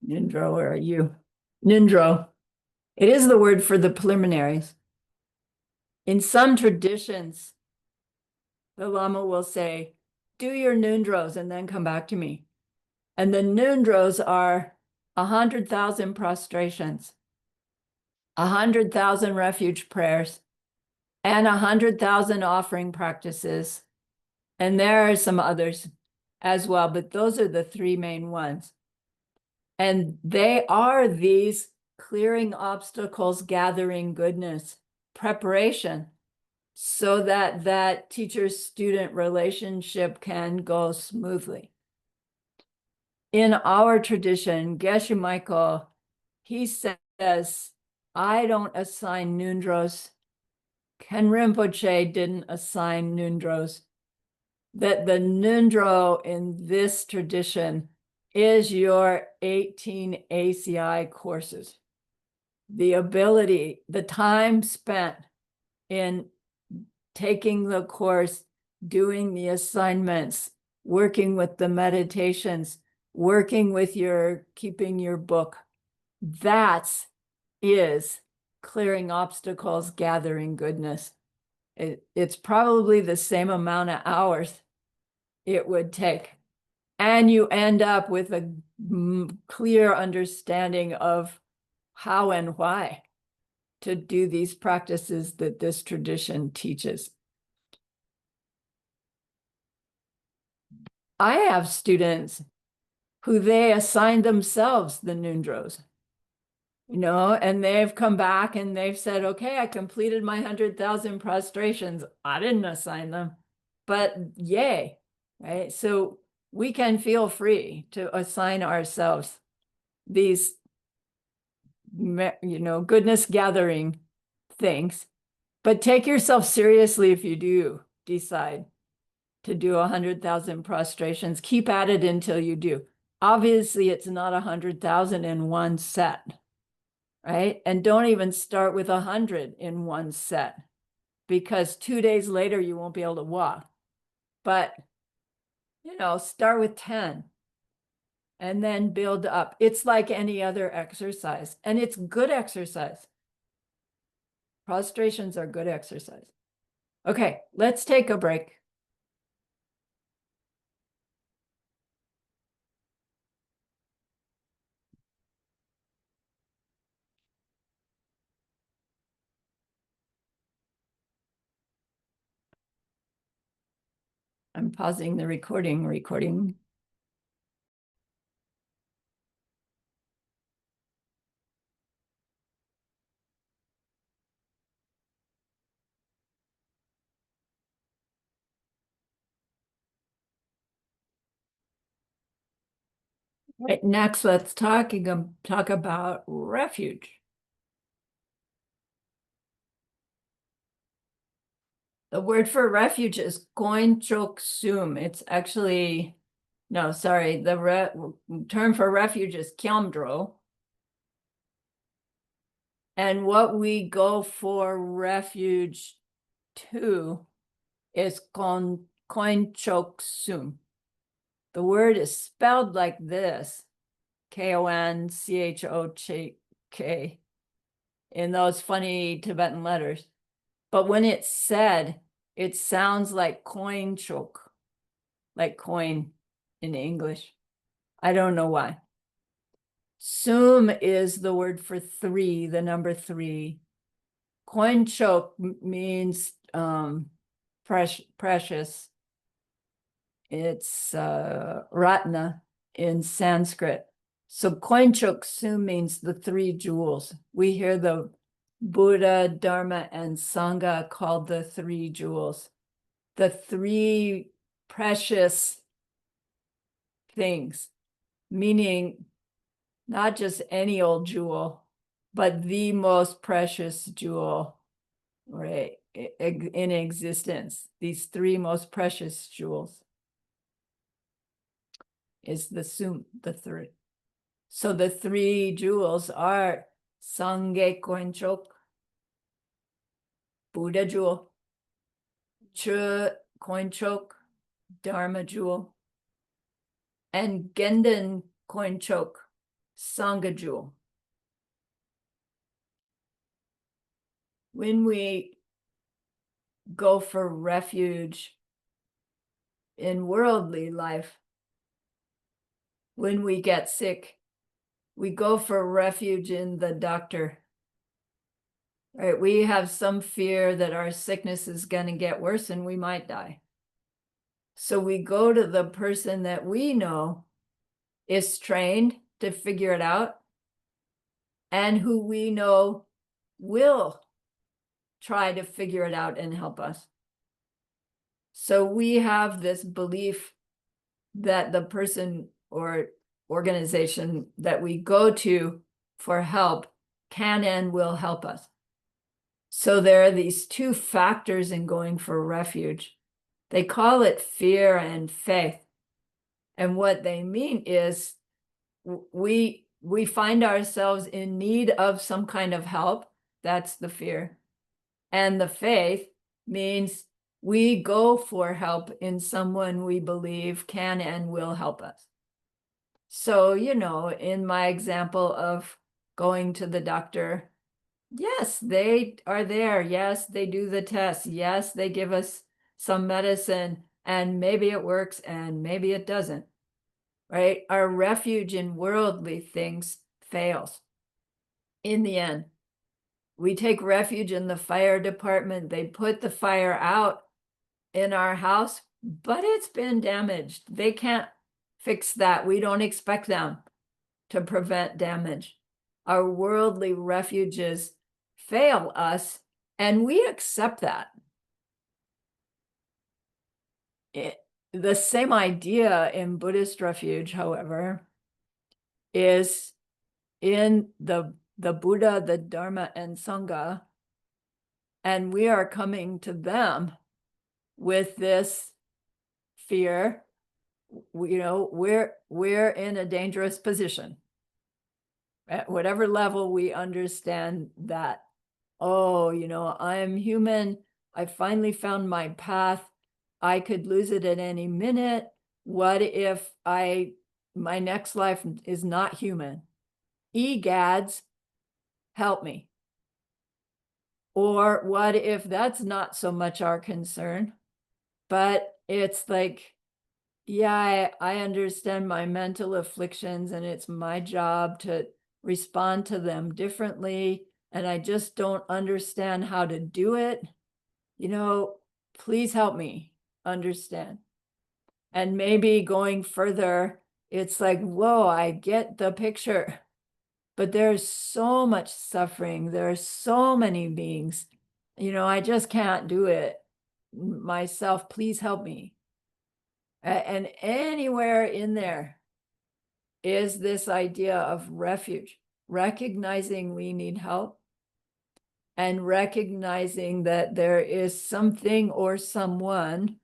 Nindro, where are you? Nindro. It is the word for the preliminaries. In some traditions, the Lama will say, do your Nundros and then come back to me. And the Nundros are 100,000 prostrations, 100,000 refuge prayers, and 100,000 offering practices. And there are some others as well, but those are the three main ones. And they are these clearing obstacles, gathering goodness, preparation, so that that teacher-student relationship can go smoothly. In our tradition, Geshe Michael, he says, I don't assign Nundros. Ken Rinpoche didn't assign Nundros. That the Nundro in this tradition is your 18 ACI courses. The ability, the time spent in taking the course, doing the assignments, working with the meditations, working with keeping your book. That is clearing obstacles, gathering goodness. It's probably the same amount of hours it would take. And you end up with a clear understanding of how and why to do these practices that this tradition teaches. I have students who they assign themselves the Nundros, and they've come back and they've said, okay, I completed my 100,000 prostrations. I didn't assign them, but yay, right? So we can feel free to assign ourselves these, goodness gathering things, but take yourself seriously if you do decide to do 100,000 prostrations. Keep at it until you do. Obviously, it's not 100,000 in one set, right? And don't even start with 100 in one set, because 2 days later, you won't be able to walk. But, start with 10 and then build up. It's like any other exercise, and it's good exercise. Prostrations are good exercise. Okay, let's take a break. I'm pausing the recording. Right, next, let's talk about refuge. The word for refuge is koin chok sum. It's actually, no, sorry, the term for refuge is kyamdro. And what we go for refuge to is koin chok sum. The word is spelled like this, Konchochk, in those funny Tibetan letters. But when it's said, it sounds like coin chok, like coin in English. I don't know why. Sum is the word for three, the number three. Coin chok means precious. It's Ratna in Sanskrit. So Koinchoksu means the three jewels. We hear the Buddha, Dharma, and Sangha called the three jewels. The three precious things, meaning not just any old jewel, but the most precious jewel, right, in existence. These three most precious jewels is the third. So the three jewels are Sangye Koinchok, Buddha jewel, Chu Koinchok, Dharma jewel, and Genden Koinchok, Sangha jewel. When we go for refuge in worldly life, when we get sick, we go for refuge in the doctor. Right? We have some fear that our sickness is going to get worse and we might die. So we go to the person that we know is trained to figure it out and who we know will try to figure it out and help us. So we have this belief that the person or organization that we go to for help can and will help us. So there are these two factors in going for refuge. They call it fear and faith. And what they mean is we find ourselves in need of some kind of help. That's the fear. And the faith means we go for help in someone we believe can and will help us. So, in my example of going to the doctor, yes, they are there. Yes, they do the tests. Yes, they give us some medicine and maybe it works and maybe it doesn't, right? Our refuge in worldly things fails in the end. We take refuge in the fire department. They put the fire out in our house, but it's been damaged. They can't fix that. We don't expect them to prevent damage. Our worldly refuges fail us, and we accept that. The same idea in Buddhist refuge, however, is in the Buddha, the Dharma, and Sangha, and we are coming to them with this fear. We're in a dangerous position. At whatever level we understand that, I'm human. I finally found my path. I could lose it at any minute. What if my next life is not human? Egads, help me. Or what if that's not so much our concern, but it's like, yeah, I understand my mental afflictions and it's my job to respond to them differently. And I just don't understand how to do it. Please help me understand. And maybe going further, it's like, whoa, I get the picture. But there's so much suffering. There are so many beings. I just can't do it myself. Please help me. And anywhere in there is this idea of refuge, recognizing we need help and recognizing that there is something or someone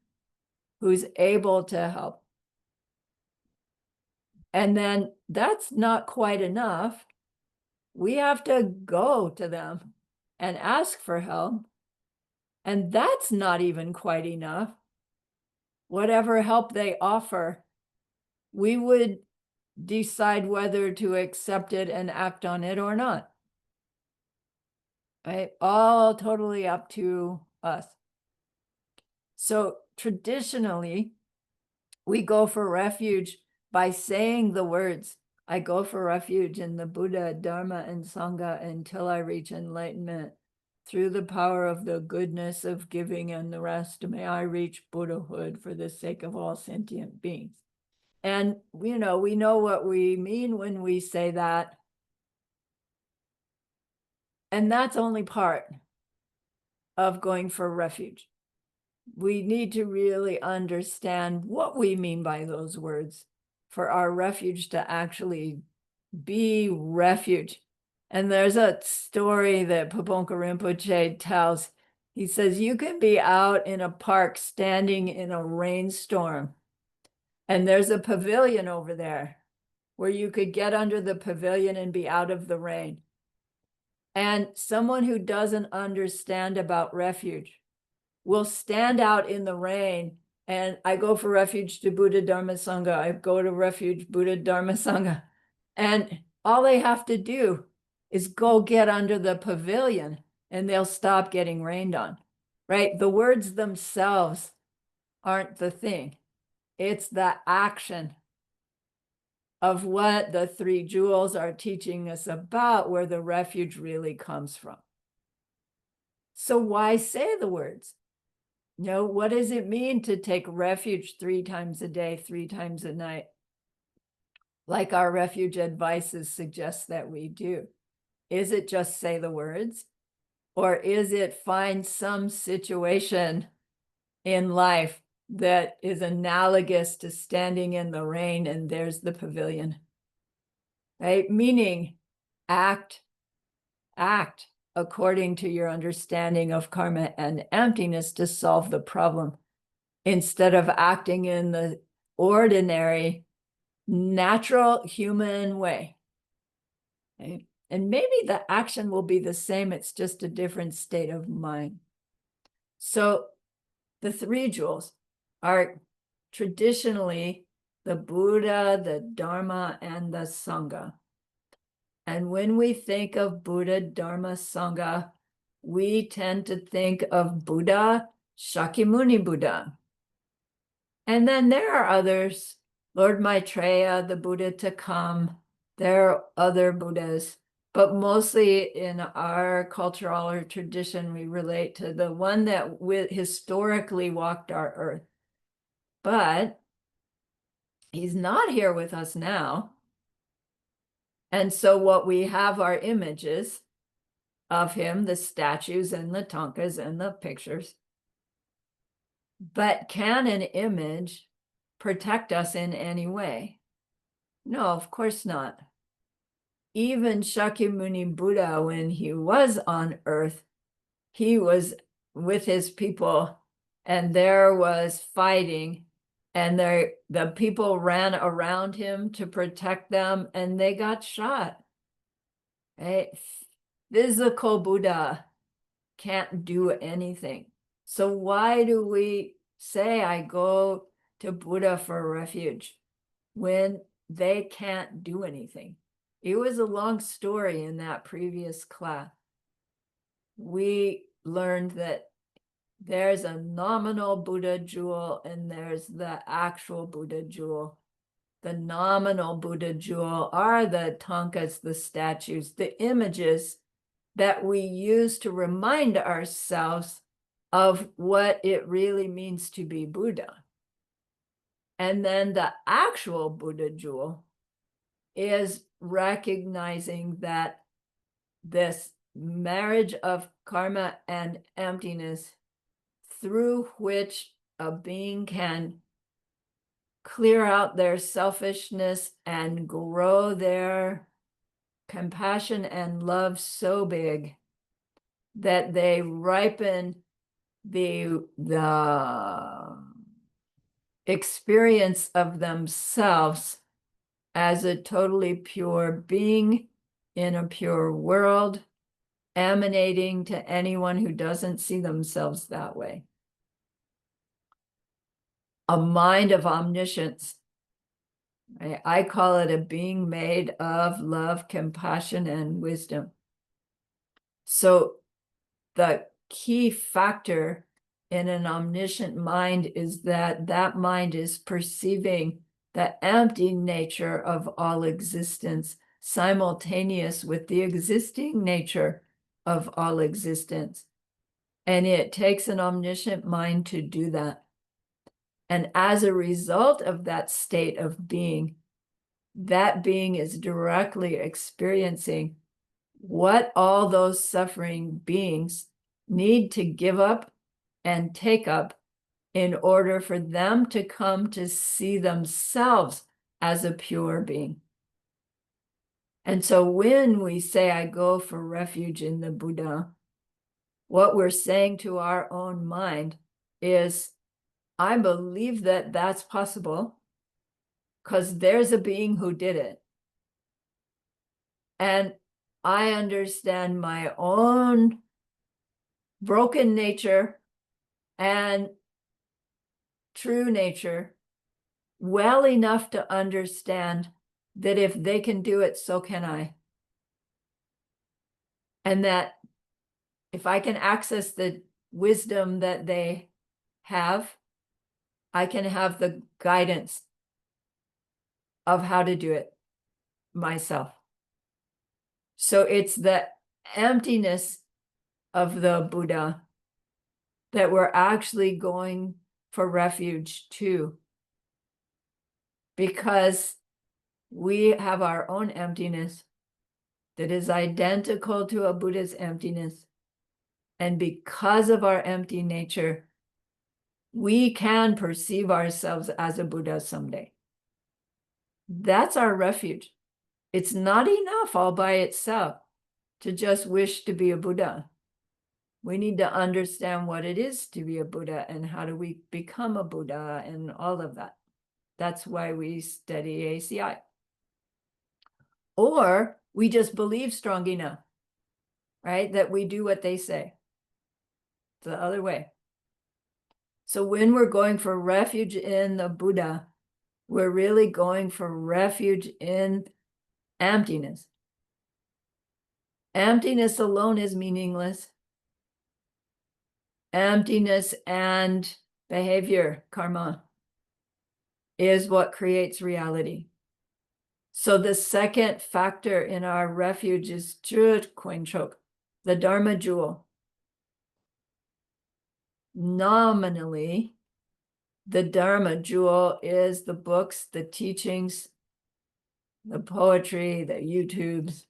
who's able to help. And then that's not quite enough. We have to go to them and ask for help. And that's not even quite enough. Whatever help they offer, we would decide whether to accept it and act on it or not. Right? All totally up to us. So traditionally, we go for refuge by saying the words, I go for refuge in the Buddha, Dharma, and Sangha until I reach enlightenment through the power of the goodness of giving and the rest, may I reach Buddhahood for the sake of all sentient beings. And, we know what we mean when we say that. And that's only part of going for refuge. We need to really understand what we mean by those words for our refuge to actually be refuge. And there's a story that Pabonka Rinpoche tells. He says, you can be out in a park standing in a rainstorm, and there's a pavilion over there where you could get under the pavilion and be out of the rain. And someone who doesn't understand about refuge will stand out in the rain, and I go for refuge to Buddha Dharma Sangha. I go to refuge Buddha Dharma Sangha. And all they have to do is go get under the pavilion and they'll stop getting rained on, right? The words themselves aren't the thing. It's the action of what the three jewels are teaching us about, where the refuge really comes from. So why say the words? What does it mean to take refuge 3 times a day, 3 times a night? Like our refuge advices suggest that we do. Is it just say the words? Or is it find some situation in life that is analogous to standing in the rain and there's the pavilion, right? Meaning act according to your understanding of karma and emptiness to solve the problem, instead of acting in the ordinary, natural human way. Okay? And maybe the action will be the same, it's just a different state of mind. So the 3 jewels are traditionally the Buddha, the Dharma, and the Sangha. And when we think of Buddha, Dharma, Sangha, we tend to think of Buddha, Shakyamuni Buddha. And then there are others, Lord Maitreya, the Buddha to come. There are other Buddhas, but mostly in our cultural or tradition, we relate to the one that historically walked our earth. But he's not here with us now. And so what we have are images of him, the statues and the thangkas and the pictures. But can an image protect us in any way? No, of course not. Even Shakyamuni Buddha, when he was on earth, he was with his people and there was fighting, and the people ran around him to protect them and they got shot. Right? Physical Buddha can't do anything. So why do we say I go to Buddha for refuge when they can't do anything? It was a long story in that previous class. We learned that there's a nominal Buddha jewel and there's the actual Buddha jewel. The nominal Buddha jewel are the thangkas, the statues, the images that we use to remind ourselves of what it really means to be Buddha. And then the actual Buddha jewel is recognizing that this marriage of karma and emptiness, through which a being can clear out their selfishness and grow their compassion and love so big that they ripen the experience of themselves as a totally pure being in a pure world, emanating to anyone who doesn't see themselves that way. A mind of omniscience. I call it a being made of love, compassion, and wisdom. So the key factor in an omniscient mind is that that mind is perceiving the empty nature of all existence, simultaneous with the existing nature of all existence. And it takes an omniscient mind to do that. And as a result of that state of being, that being is directly experiencing what all those suffering beings need to give up and take up in order for them to come to see themselves as a pure being. And so when we say, I go for refuge in the Buddha, what we're saying to our own mind is, I believe that that's possible because there's a being who did it. And I understand my own broken nature and true nature well enough to understand that if they can do it, so can I. And that if I can access the wisdom that they have, I can have the guidance of how to do it myself. So it's the emptiness of the Buddha that we're actually going for refuge to, because we have our own emptiness that is identical to a Buddha's emptiness. And because of our empty nature, we can perceive ourselves as a Buddha someday. That's our refuge. It's not enough all by itself to just wish to be a Buddha. We need to understand what it is to be a Buddha and how do we become a Buddha and all of that. That's why we study ACI. Or we just believe strong enough, right? That we do what they say. The other way. So when we're going for refuge in the Buddha, we're really going for refuge in emptiness. Emptiness alone is meaningless. Emptiness and behavior, karma, is what creates reality. So the second factor in our refuge is Chut Koinchok, the Dharma jewel. Nominally, the Dharma jewel is the books, the teachings, the poetry, the YouTubes,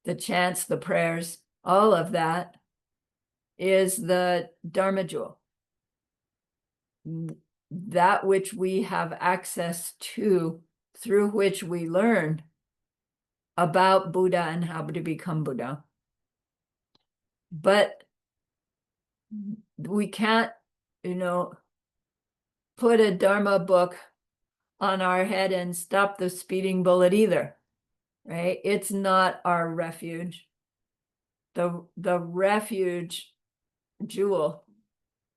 the chants, the prayers, all of that is the Dharma jewel. That which we have access to, through which we learn about Buddha and how to become Buddha. But we can't, put a Dharma book on our head and stop the speeding bullet either, right? It's not our refuge. The refuge jewel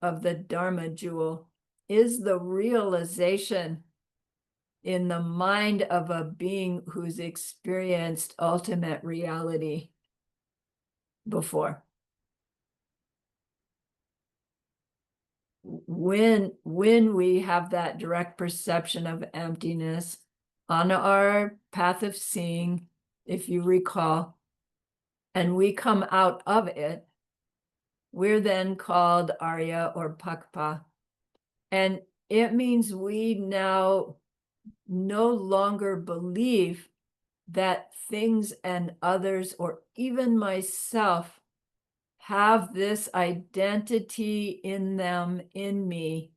of the Dharma jewel is the realization in the mind of a being who's experienced ultimate reality before. When we have that direct perception of emptiness on our path of seeing, if you recall, and we come out of it, we're then called Arya or Pakpa. And it means we now no longer believe that things and others, or even myself, have this identity in them, in me,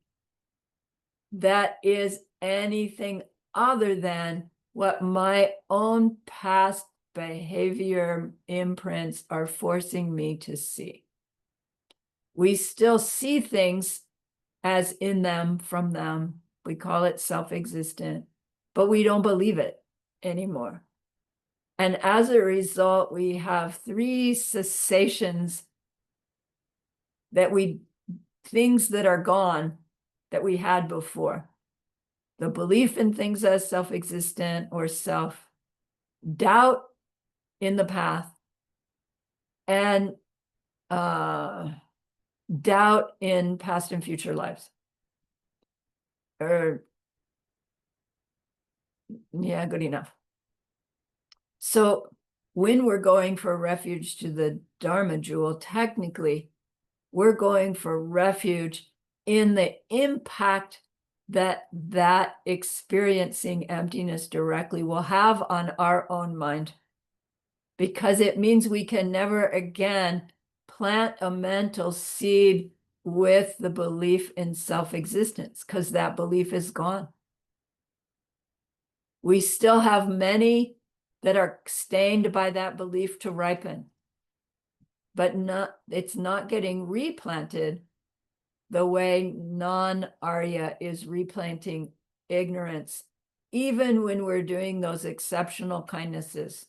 that is anything other than what my own past behavior imprints are forcing me to see. We still see things as in them, from them. We call it self-existent, but we don't believe it anymore. And as a result, we have three cessations things that are gone that we had before. The belief in things as self-existent or self, doubt in the path, and doubt in past and future lives. Yeah, good enough. So when we're going for refuge to the Dharma jewel, technically, we're going for refuge in the impact that experiencing emptiness directly will have on our own mind. Because it means we can never again plant a mental seed with the belief in self-existence, because that belief is gone. We still have many that are stained by that belief to ripen, but it's not getting replanted the way non-Arya is replanting ignorance, even when we're doing those exceptional kindnesses.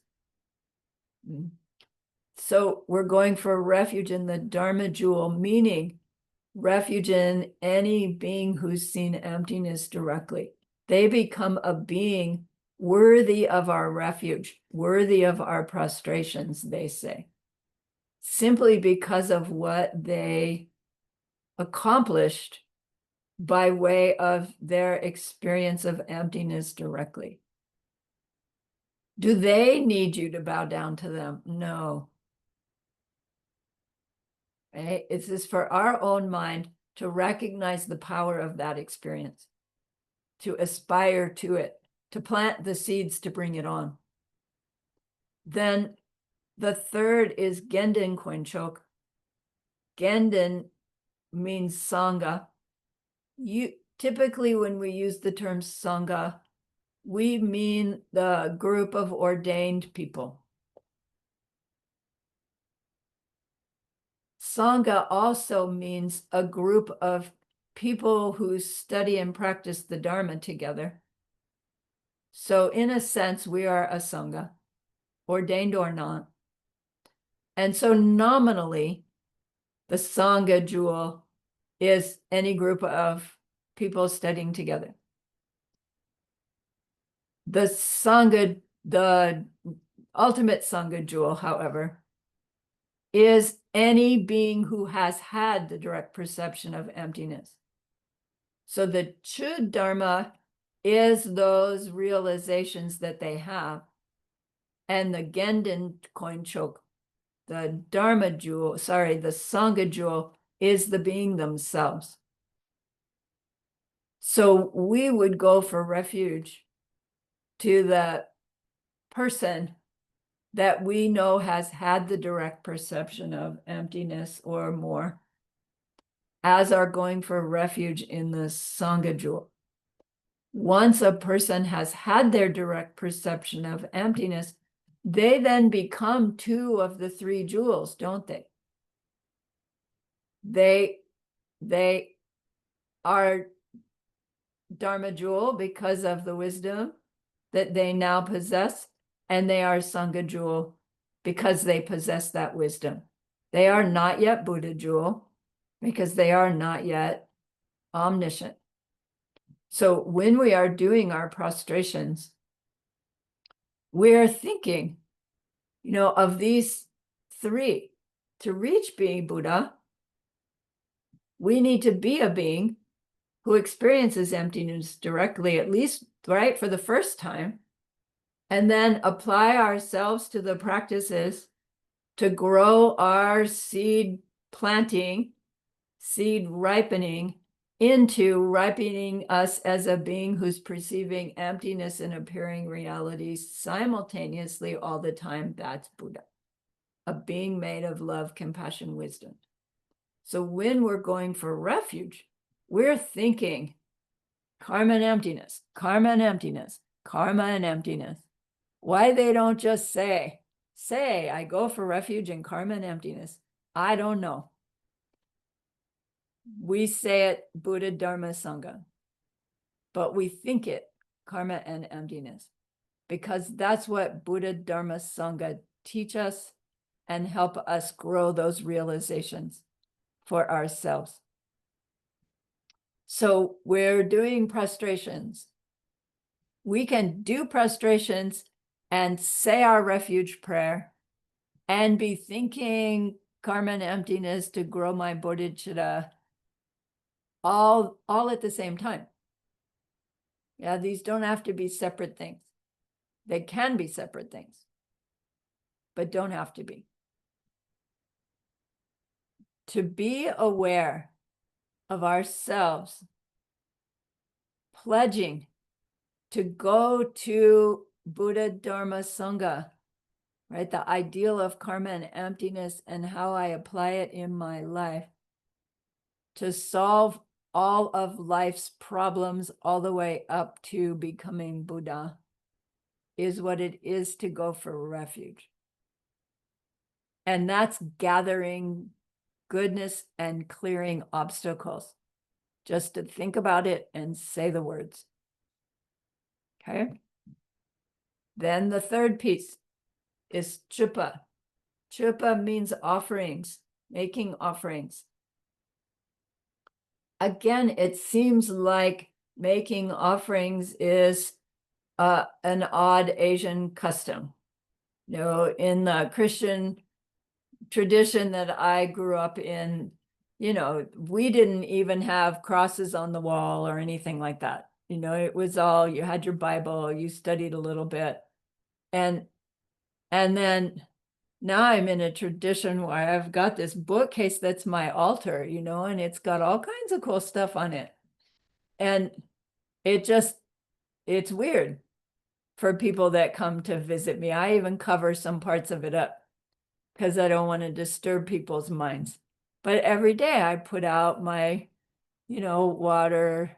So we're going for refuge in the Dharma jewel, meaning refuge in any being who's seen emptiness directly. They become a being worthy of our refuge, worthy of our prostrations, they say, simply because of what they accomplished by way of their experience of emptiness directly. Do they need you to bow down to them? No. Right? It's just for our own mind to recognize the power of that experience, to aspire to it, to plant the seeds to bring it on. Then the third is Genden Kwenchok. Genden means Sangha. Typically, when we use the term Sangha, we mean the group of ordained people. Sangha also means a group of people who study and practice the Dharma together. So in a sense, we are a Sangha, ordained or not. And so nominally, the Sangha jewel is any group of people studying together. The Sangha, the ultimate Sangha jewel, however, is any being who has had the direct perception of emptiness. So the true Dharma is those realizations that they have. And the Genden Kwenchok, the Dharma jewel, the Sangha jewel, is the being themselves. So we would go for refuge to the person that we know has had the direct perception of emptiness or more, as are going for refuge in the Sangha jewel. Once a person has had their direct perception of emptiness, they then become two of the three jewels, don't they? They are Dharma jewel because of the wisdom that they now possess, and they are Sangha jewel because they possess that wisdom. They are not yet Buddha jewel because they are not yet omniscient. So when we are doing our prostrations, we're thinking, of these three. To reach being Buddha, we need to be a being who experiences emptiness directly, at least, right, for the first time, and then apply ourselves to the practices to grow our seed planting, seed ripening, into ripening us as a being who's perceiving emptiness and appearing realities simultaneously all the time. That's Buddha, a being made of love, compassion, wisdom. So when we're going for refuge, we're thinking karma and emptiness, karma and emptiness, karma and emptiness. Why they don't just say, I go for refuge in karma and emptiness, I don't know. We say it Buddha, Dharma, Sangha, but we think it karma and emptiness, because that's what Buddha, Dharma, Sangha teach us and help us grow those realizations for ourselves. So we're doing prostrations. We can do prostrations and say our refuge prayer and be thinking karma and emptiness to grow my bodhicitta all at the same time. Yeah, these don't have to be separate things. They can be separate things. but don't have to be. To be aware of ourselves, pledging to go to Buddha, Dharma, Sangha, right? The ideal of karma and emptiness and how I apply it in my life to solve all of life's problems all the way up to becoming Buddha is what it is to go for refuge. And that's gathering goodness and clearing obstacles. Just to think about it and say the words. Okay. Then the third piece is chupa. Chupa means offerings, making offerings. Again, it seems like making offerings is an odd Asian custom. You know, in the Christian tradition that I grew up in, you know, we didn't even have crosses on the wall or anything like that. You know, it was all, you had your Bible, you studied a little bit. And then now I'm in a tradition where I've got this bookcase that's my altar, you know, and it's got all kinds of cool stuff on it. And it's weird for people that come to visit me. I even cover some parts of it up because I don't want to disturb people's minds. But every day I put out my, you know, water,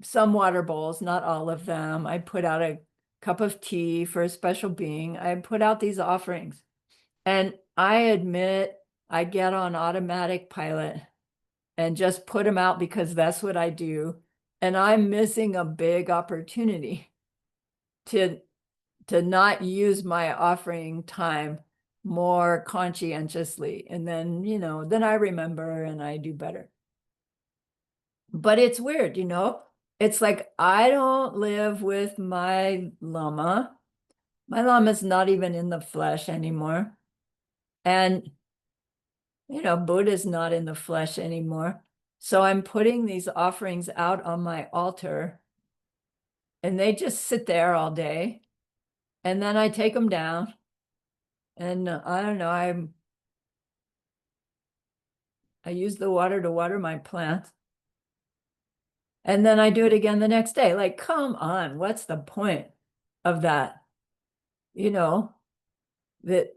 some water bowls, not all of them. I put out a cup of tea for a special being. I put out these offerings. And I admit I get on automatic pilot and just put them out because that's what I do. And I'm missing a big opportunity to not use my offering time more conscientiously. And then, you know, then I remember and I do better. But it's weird, you know, it's like, I don't live with my Lama. My Lama's not even in the flesh anymore. And, you know, Buddha's not in the flesh anymore. So I'm putting these offerings out on my altar and they just sit there all day. And then I take them down. And I don't know, I use the water to water my plants. And then I do it again the next day. Like, come on, what's the point of that? You know, that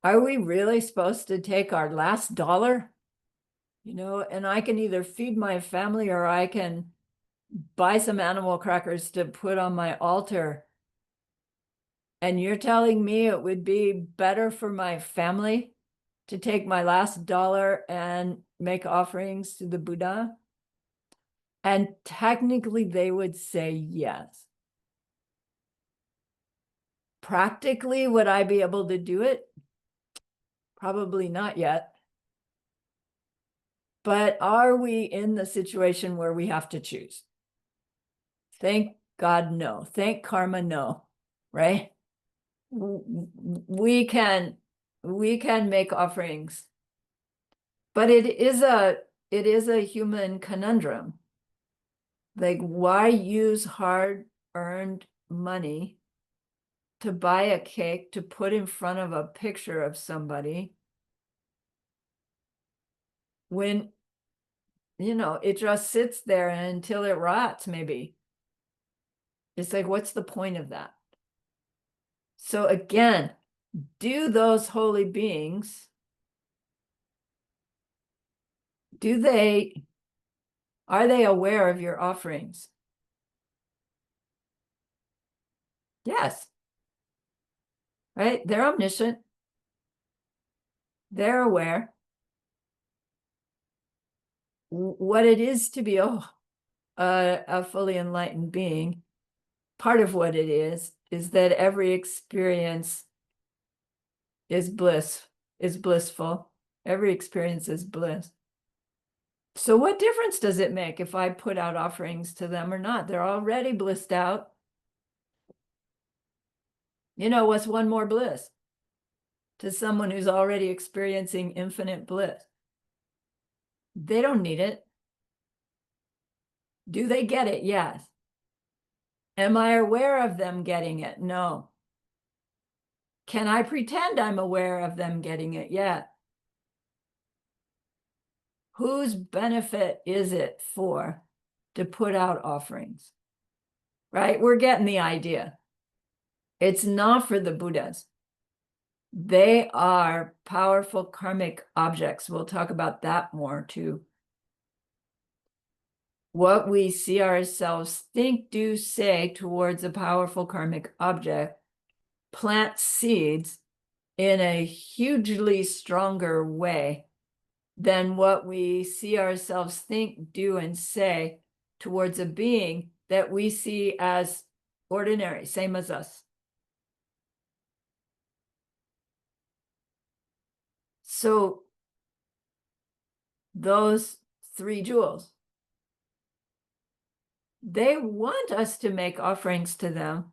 are we really supposed to take our last dollar? You know, and I can either feed my family or I can buy some animal crackers to put on my altar. And you're telling me it would be better for my family to take my last dollar and make offerings to the Buddha? And technically they would say yes. Practically, would I be able to do it? Probably not yet. But are we in the situation where we have to choose? Thank God, no. Thank karma, no. Right? We can make offerings, but it is a human conundrum. Like, why use hard-earned money to buy a cake to put in front of a picture of somebody when, you know, it just sits there until it rots, maybe? It's like, what's the point of that? So again, do those holy beings, are they aware of your offerings? Yes. Right? They're omniscient. They're aware what it is to be a fully enlightened being. Part of what it is that every experience is blissful. Every experience is bliss. So what difference does it make if I put out offerings to them or not? They're already blissed out. You know, what's one more bliss to someone who's already experiencing infinite bliss? They don't need it. Do they get it? Yes. Am I aware of them getting it? No. can I pretend I'm aware of them getting it yet? Whose benefit is it for to put out offerings? Right? We're getting the idea. It's not for the Buddhas. They are powerful karmic objects. We'll talk about that more too. What we see ourselves think, do, say towards a powerful karmic object plants seeds in a hugely stronger way than what we see ourselves think, do, and say towards a being that we see as ordinary, same as us. So those three jewels, they want us to make offerings to them,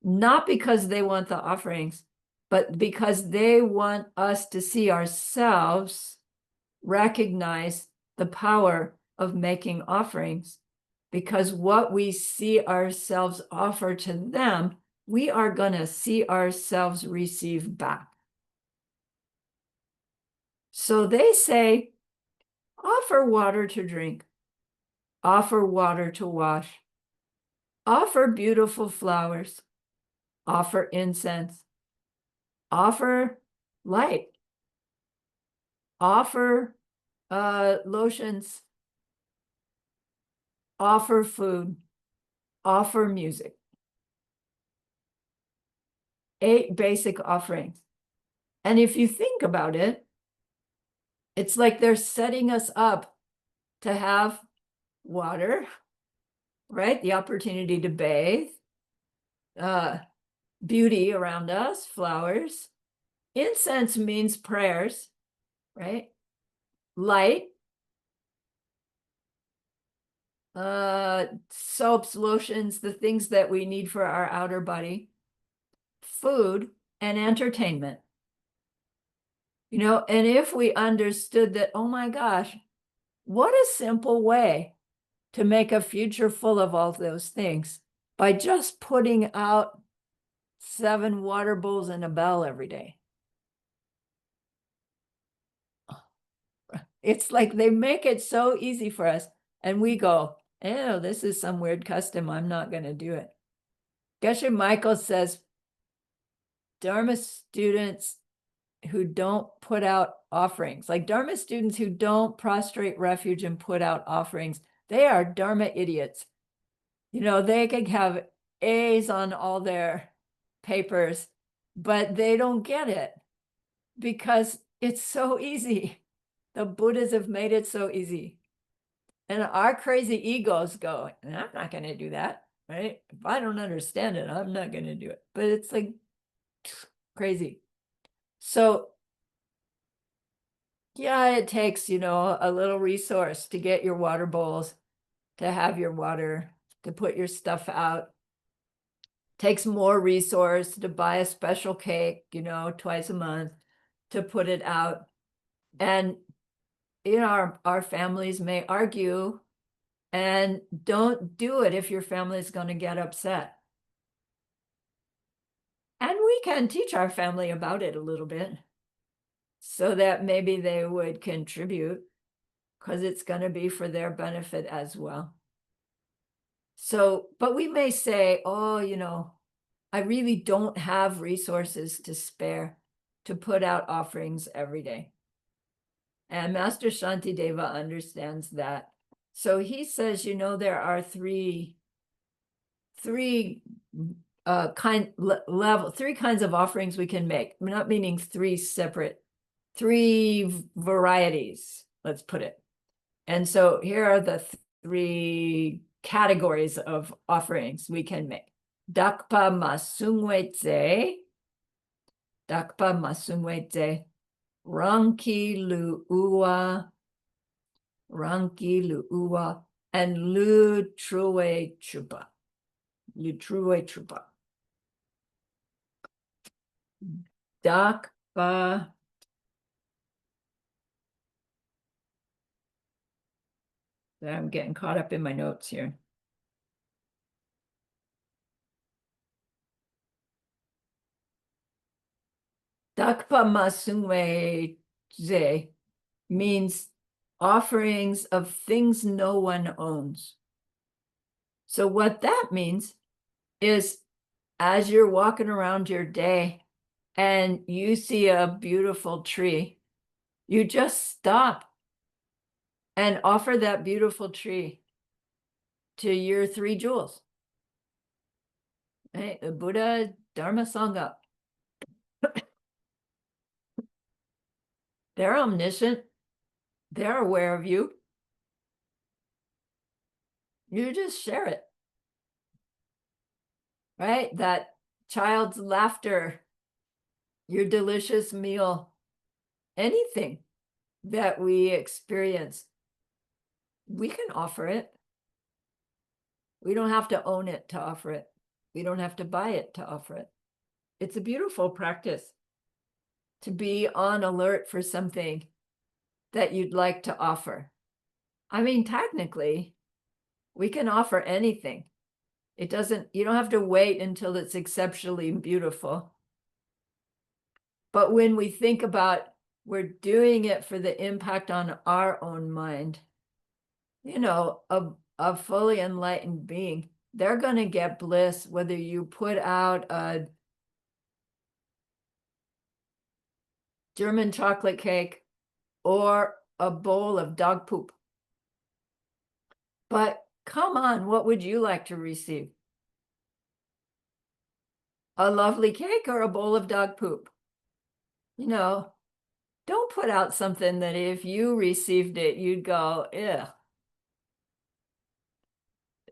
not because they want the offerings, but because they want us to see ourselves recognize the power of making offerings. Because what we see ourselves offer to them, we are going to see ourselves receive back. So they say, offer water to drink, offer water to wash, offer beautiful flowers, offer incense, offer light, offer lotions, offer food, offer music. 8 basic offerings. And if you think about it, it's like they're setting us up to have water, right? The opportunity to bathe, beauty around us, flowers. Incense means prayers, right? Light, soaps, lotions, the things that we need for our outer body, food, and entertainment. You know, and if we understood that, oh my gosh, what a simple way to make a future full of all those things by just putting out 7 water bowls and a bell every day. It's like they make it so easy for us, and we go, oh, this is some weird custom. I'm not going to do it. Geshe Michael says, Dharma students who don't put out offerings, like Dharma students who don't prostrate refuge and put out offerings, they are Dharma idiots. You know, they could have A's on all their papers, but they don't get it because it's so easy. The Buddhas have made it so easy. And our crazy egos go, I'm not going to do that, right? If I don't understand it, I'm not going to do it. But it's like crazy. So yeah, it takes, you know, a little resource to get your water bowls, to have your water, to put your stuff out. Takes more resource to buy a special cake, you know, twice a month to put it out. And, you know, our families may argue, and don't do it if your family is going to get upset. And we can teach our family about it a little bit so that maybe they would contribute, because it's going to be for their benefit as well. So, but we may say, oh, you know, I really don't have resources to spare to put out offerings every day. And Master Shantideva understands that. So he says, you know, there are three kinds of offerings we can make. I'm not meaning 3 separate, 3 varieties, let's put it. And so here are the 3 categories of offerings we can make. Dakpa masungwe tse, ranki lu'ua, and lu true chupa. Dakpa. I'm getting caught up in my notes here. Dakpa masume ze means offerings of things no one owns. So what that means is, as you're walking around your day and you see a beautiful tree, you just stop and offer that beautiful tree to your three jewels. Right? The Buddha, Dharma, Sangha. They're omniscient. They're aware of you. You just share it. Right? That child's laughter, your delicious meal, anything that we experience, we can offer it. We don't have to own it to offer it. We don't have to buy it to offer it. It's a beautiful practice to be on alert for something that you'd like to offer. I mean, technically, we can offer anything. You don't have to wait until it's exceptionally beautiful. But when we think about we're doing it for the impact on our own mind, a fully enlightened being, they're going to get bliss whether you put out a German chocolate cake or a bowl of dog poop. But come on, what would you like to receive? A lovely cake or a bowl of dog poop? Don't put out something that if you received it, you'd go, ew.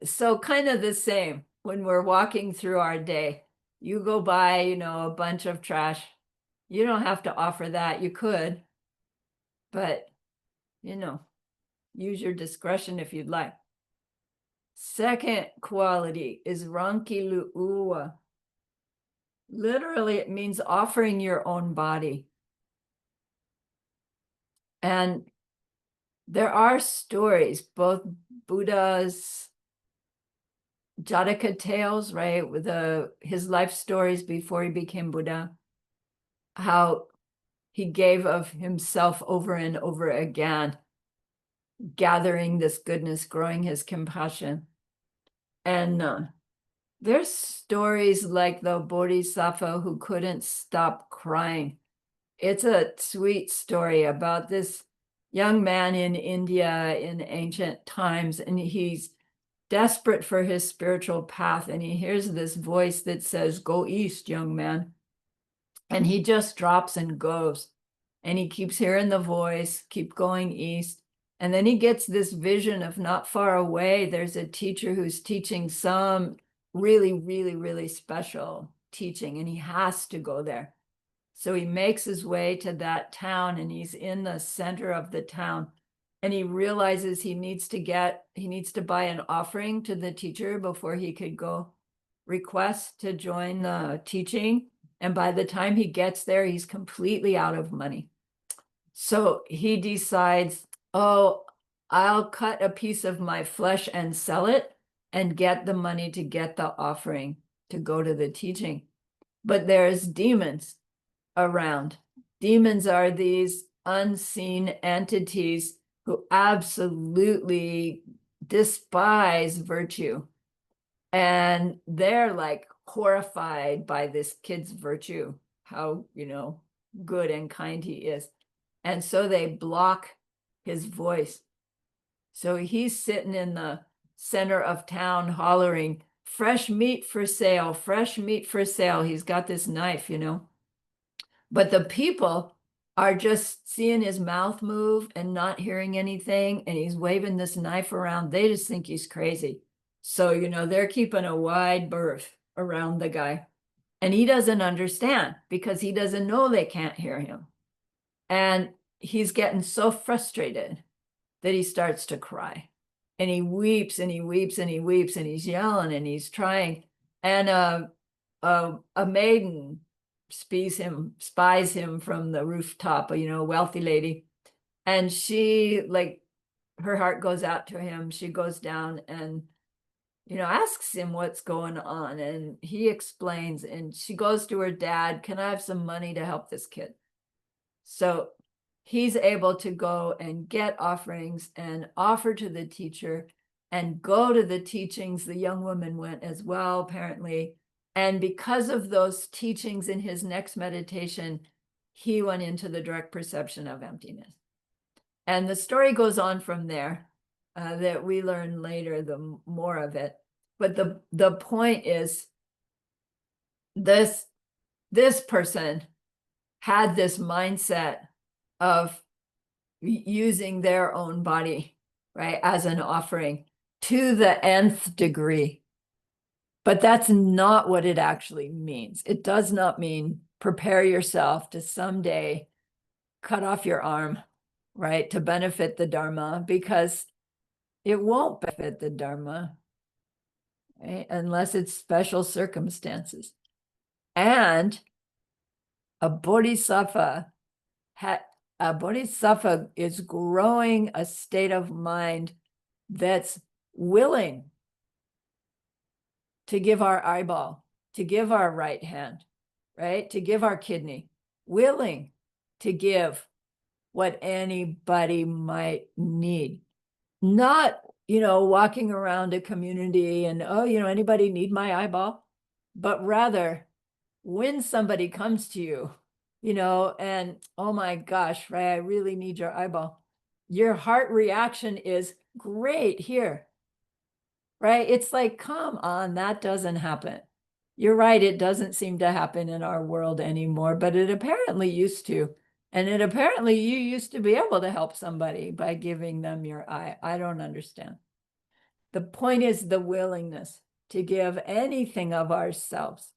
So kind of the same when we're walking through our day. You go by, a bunch of trash. You don't have to offer that. You could, but, use your discretion if you'd like. Second quality is ranki lu'ua. Literally, it means offering your own body. And there are stories, both Buddha's Jataka tales, right, with his life stories before he became Buddha, how he gave of himself over and over again, gathering this goodness, growing his compassion. And there's stories like the Bodhisattva who couldn't stop crying. It's a sweet story about this young man in India in ancient times, and he's desperate for his spiritual path, and he hears this voice that says, "Go east, young man." And he just drops and goes, and he keeps hearing the voice, keep going east. And then he gets this vision of not far away, there's a teacher who's teaching some really, really, really special teaching, and he has to go there. So he makes his way to that town, and he's in the center of the town, and he realizes he needs to buy an offering to the teacher before he could go request to join the teaching. And by the time he gets there, he's completely out of money. So he decides, oh, I'll cut a piece of my flesh and sell it and get the money to get the offering to go to the teaching. But there's demons around. Demons are these unseen entities who absolutely despise virtue. And they're like horrified by this kid's virtue, how, good and kind he is. And so they block his voice. So he's sitting in the center of town hollering, "Fresh meat for sale, fresh meat for sale." He's got this knife, But the people are just seeing his mouth move and not hearing anything. And he's waving this knife around. They just think he's crazy. So, they're keeping a wide berth around the guy. And he doesn't understand because he doesn't know they can't hear him. And he's getting so frustrated that he starts to cry. And he weeps and he weeps and he weeps and he's yelling and he's trying. And a maiden spies him from the rooftop, a wealthy lady. And she, her heart goes out to him. She goes down and asks him what's going on, and he explains, and she goes to her dad, can I have some money to help this kid? So he's able to go and get offerings and offer to the teacher and go to the teachings. The young woman went as well, apparently. And because of those teachings in his next meditation, he went into the direct perception of emptiness. And the story goes on from there, that we learn later, the more of it. But the point is, this person had this mindset of using their own body, right, as an offering to the nth degree. But that's not what it actually means. It does not mean prepare yourself to someday cut off your arm, right, to benefit the Dharma, because it won't benefit the Dharma, right, unless it's special circumstances. And a bodhisattva is growing a state of mind that's willing to give our eyeball, to give our right hand, right, to give our kidney, willing to give what anybody might need. Not, walking around a community and, anybody need my eyeball? But rather, when somebody comes to you, and, oh my gosh, right, I really need your eyeball, your heart reaction is, great, here, right? It's like, come on, that doesn't happen. You're right, it doesn't seem to happen in our world anymore, but it apparently used to. And it apparently you used to be able to help somebody by giving them your eye. I don't understand. The point is the willingness to give anything of ourselves.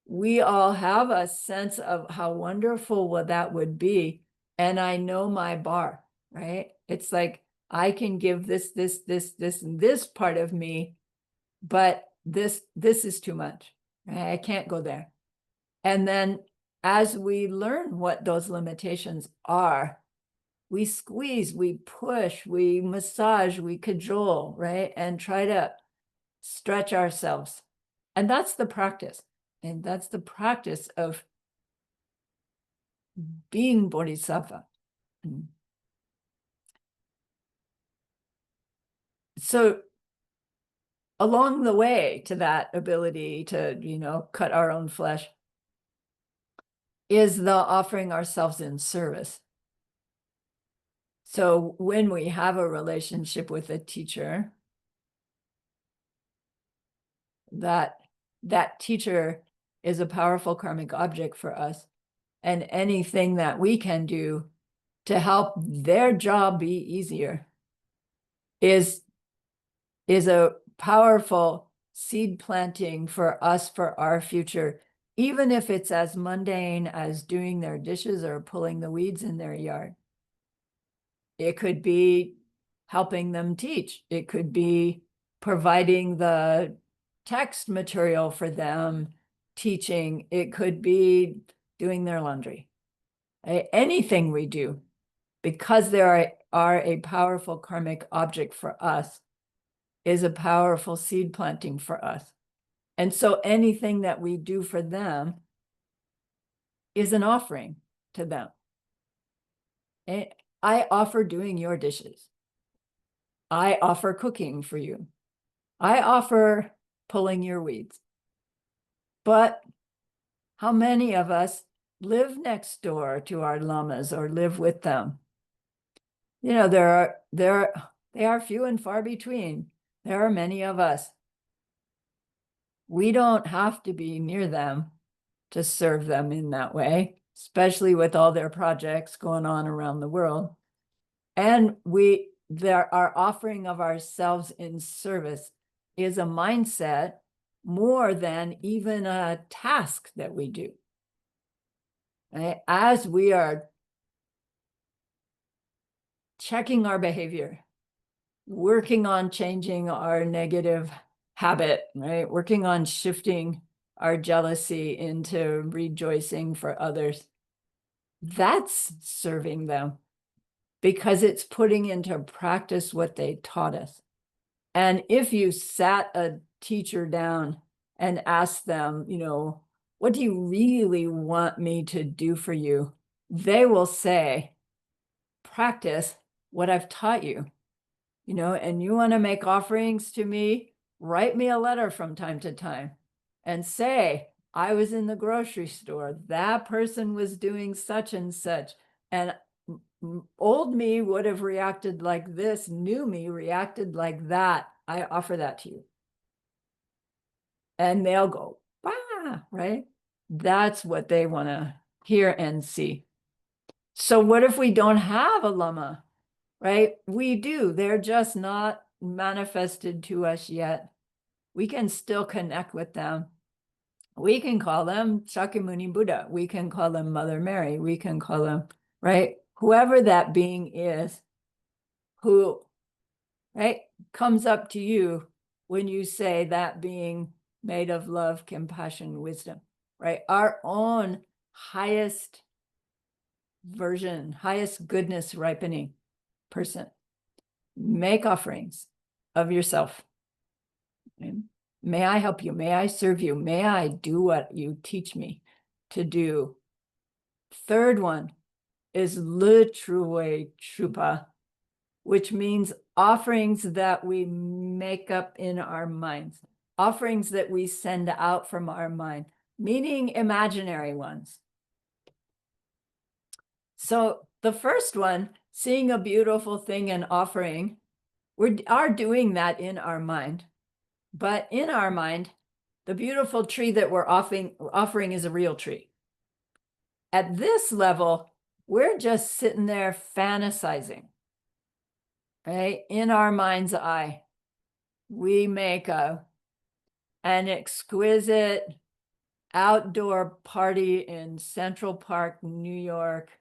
We all have a sense of how wonderful that would be. And I know my bar, right? It's like, I can give this, and this part of me, but this is too much, right? I can't go there. And then as we learn what those limitations are, we squeeze, we push, we massage, we cajole, right? And try to stretch ourselves. And that's the practice. And that's the practice of being Bodhisattva. So along the way to that ability to, cut our own flesh is the offering ourselves in service. So when we have a relationship with a teacher, that teacher is a powerful karmic object for us, and anything that we can do to help their job be easier is a powerful seed planting for us, for our future, even if it's as mundane as doing their dishes or pulling the weeds in their yard. It could be helping them teach. It could be providing the text material for them, teaching. It could be doing their laundry. Anything we do, because there are a powerful karmic object for us, is a powerful seed planting for us. And so anything that we do for them is an offering to them. I offer doing your dishes. I offer cooking for you. I offer pulling your weeds. But how many of us live next door to our lamas or live with them? They are few and far between. There are many of us. We don't have to be near them to serve them in that way, especially with all their projects going on around the world. And our offering of ourselves in service is a mindset more than even a task that we do. Right? As we are checking our behavior, working on changing our negative habit, right? Working on shifting our jealousy into rejoicing for others. That's serving them, because it's putting into practice what they taught us. And if you sat a teacher down and ask them, what do you really want me to do for you? They will say, practice what I've taught you, and you want to make offerings to me, write me a letter from time to time and say, I was in the grocery store, that person was doing such and such, and old me would have reacted like this, new me reacted like that. I offer that to you. And they'll go, ah, right? That's what they want to hear and see. So what if we don't have a lama, right? We do. They're just not manifested to us yet. We can still connect with them. We can call them Shakyamuni Buddha. We can call them Mother Mary. We can call them, right? Whoever that being is who, right, comes up to you when you say that being made of love, compassion, wisdom, right? Our own highest version, highest goodness ripening person. Make offerings of yourself. Okay? May I help you? May I serve you? May I do what you teach me to do? Third one is Lutrue Trupa, which means offerings that we make up in our minds, offerings that we send out from our mind, meaning imaginary ones. So the first one, seeing a beautiful thing and offering, we are doing that in our mind. But in our mind, the beautiful tree that we're offering is a real tree. At this level, we're just sitting there fantasizing, right? In our mind's eye, we make an exquisite outdoor party in Central Park, New York.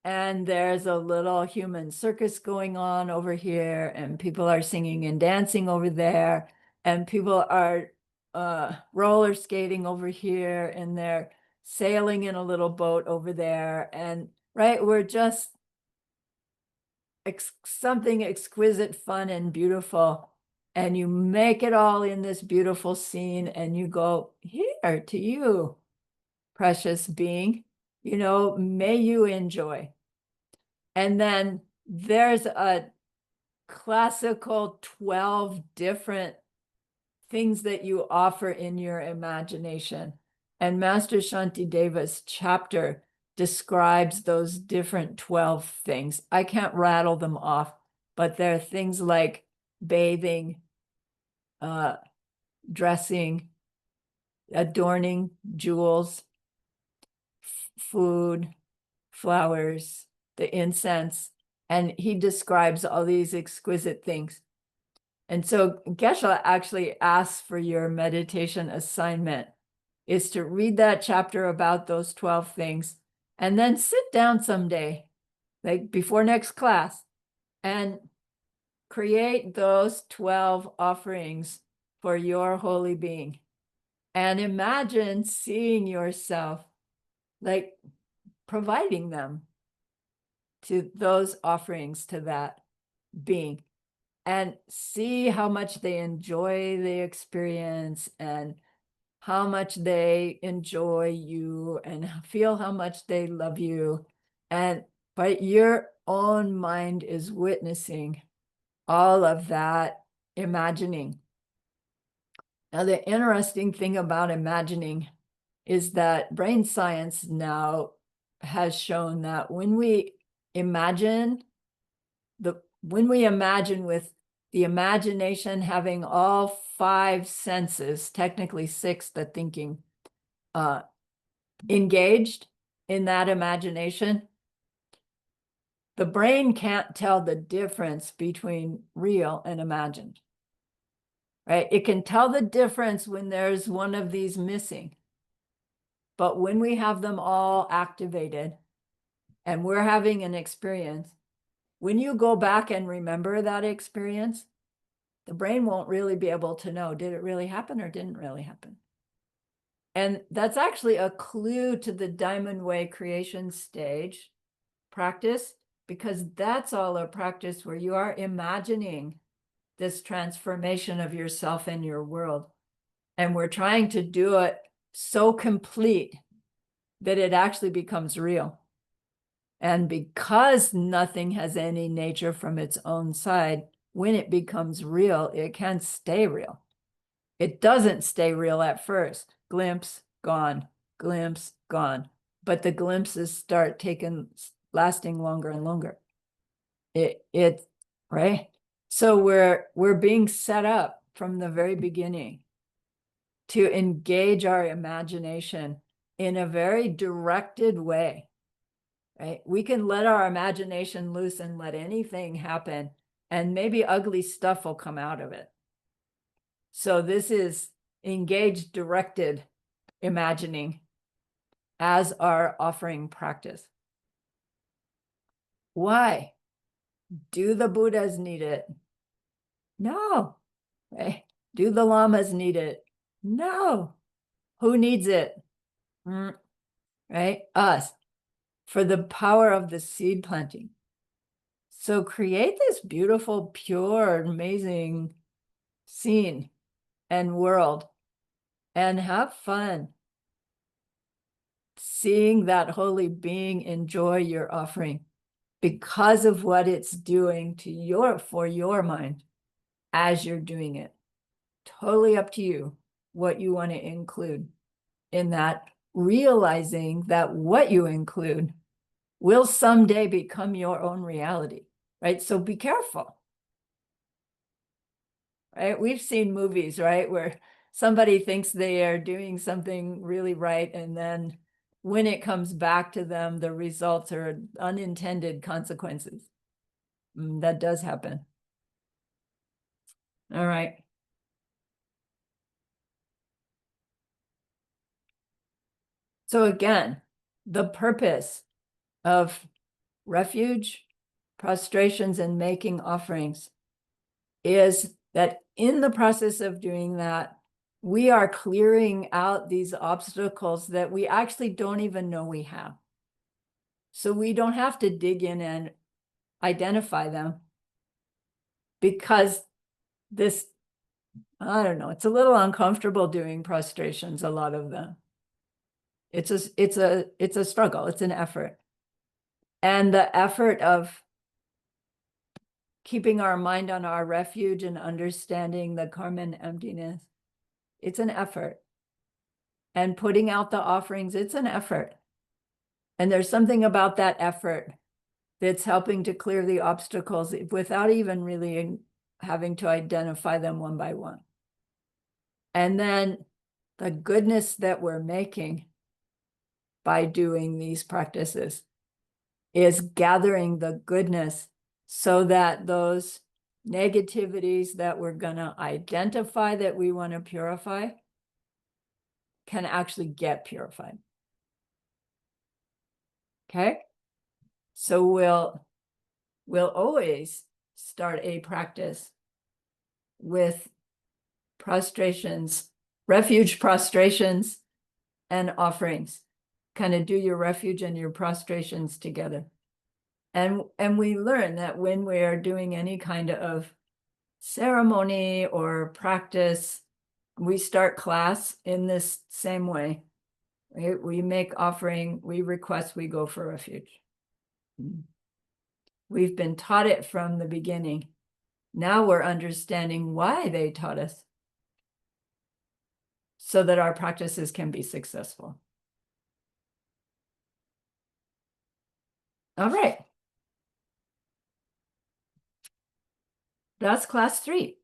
And there's a little human circus going on over here, and people are singing and dancing over there, and people are roller skating over here, and they're sailing in a little boat over there. And right, we're just something exquisite, fun, and beautiful. And you make it all in this beautiful scene, and you go, here to you, precious being, may you enjoy. And then there's a classical 12 different things that you offer in your imagination. And Master Shantideva's chapter describes those different 12 things. I can't rattle them off, but there are things like bathing, dressing, adorning, jewels, food, flowers, the incense, and he describes all these exquisite things. And so Geshe actually asks for your meditation assignment is to read that chapter about those 12 things and then sit down someday, like before next class, and create those 12 offerings for your holy being. And imagine seeing yourself like providing them to those offerings to that being, and see how much they enjoy the experience and how much they enjoy you and feel how much they love you. But your own mind is witnessing all of that imagining. Now, the interesting thing about imagining is that brain science now has shown that when we imagine with the imagination having all 5 senses, technically 6, the thinking, engaged in that imagination, the brain can't tell the difference between real and imagined, right? It can tell the difference when there's one of these missing. But when we have them all activated and we're having an experience, when you go back and remember that experience, the brain won't really be able to know, did it really happen or didn't really happen? And that's actually a clue to the Diamond Way creation stage practice, because that's all a practice where you are imagining this transformation of yourself and your world. And we're trying to do it so complete that it actually becomes real. And because nothing has any nature from its own side, when it becomes real, it can stay real. It doesn't stay real at first. Glimpse, gone, glimpse, gone. But the glimpses start lasting longer and longer. Right? So we're being set up from the very beginning to engage our imagination in a very directed way, right? We can let our imagination loose and let anything happen, and maybe ugly stuff will come out of it. So this is engaged, directed imagining as our offering practice. Why? Do the Buddhas need it? No. Right? Do the Lamas need it? No. Who needs it? Right? Us. For the power of the seed planting. So create this beautiful, pure, amazing scene and world, and have fun seeing that holy being enjoy your offering because of what it's doing to for your mind as you're doing it. Totally up to you what you want to include in that, realizing that what you include will someday become your own reality, right? So be careful, right? We've seen movies, right, where somebody thinks they are doing something really right, and then when it comes back to them, the results are unintended consequences. That does happen. All right. So again, the purpose of refuge, prostrations, and making offerings is that in the process of doing that, we are clearing out these obstacles that we actually don't even know we have. So we don't have to dig in and identify them, because this, I don't know, it's a little uncomfortable doing prostrations, a lot of them. It's a struggle, it's an effort. And the effort of keeping our mind on our refuge and understanding the karma and emptiness, it's an effort. And putting out the offerings, it's an effort. And there's something about that effort that's helping to clear the obstacles without even really having to identify them one by one. And then the goodness that we're making by doing these practices is gathering the goodness so that those negativities that we're going to identify that we want to purify can actually get purified. Okay? So we'll always start a practice with prostrations, refuge prostrations, and offerings. Kind of do your refuge and your prostrations together. And we learn that when we are doing any kind of ceremony or practice, we start class in this same way. Right? We make offering, we request, we go for refuge. We've been taught it from the beginning. Now we're understanding why they taught us, so that our practices can be successful. All right. That's class 3.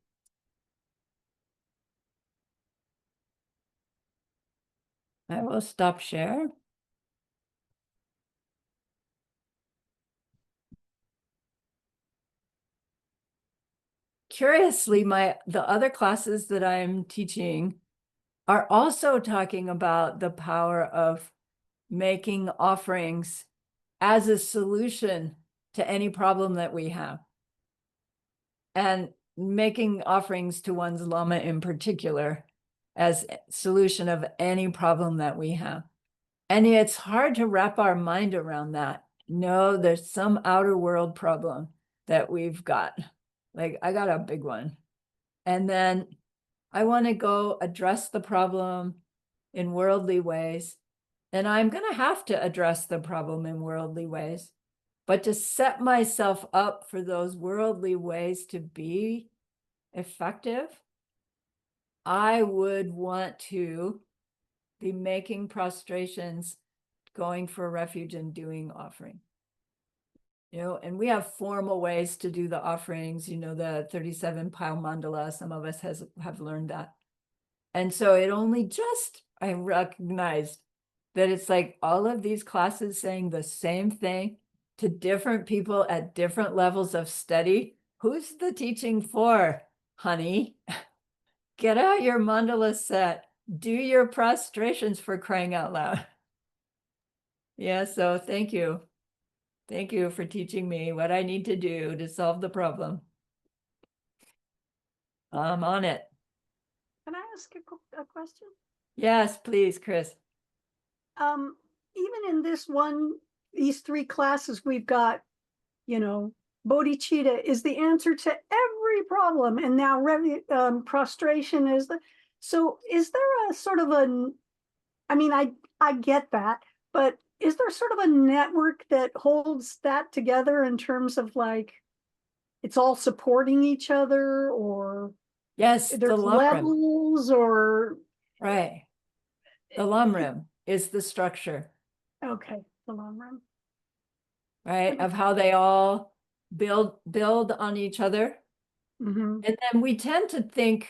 I will stop share. Curiously, the other classes that I'm teaching are also talking about the power of making offerings as a solution to any problem that we have. And making offerings to one's Lama in particular as a solution of any problem that we have. And it's hard to wrap our mind around that. No, there's some outer world problem that we've got. Like, I got a big one. And then I want to go address the problem in worldly ways. And I'm going to have to address the problem in worldly ways. But to set myself up for those worldly ways to be effective, I would want to be making prostrations, going for refuge, and doing offering. And we have formal ways to do the offerings, the 37 pile mandala. Some of us have learned that. And so I recognized that it's like all of these classes saying the same thing to different people at different levels of study. Who's the teaching for, honey? Get out your mandala set. Do your prostrations, for crying out loud. Yeah, so thank you. Thank you for teaching me what I need to do to solve the problem. I'm on it. Can I ask a question? Yes, please, Chris. Even in these 3 classes we've got, bodhicitta is the answer to every problem, and now prostration is so is there a sort of I get that, but is there sort of a network that holds that together in terms of like it's all supporting each other, or Yes, the there's lumrim. levels, or Right. The lumrim is the structure. Okay, the lumrim. Right, of how they all build on each other. Mm-hmm. And then we tend to think,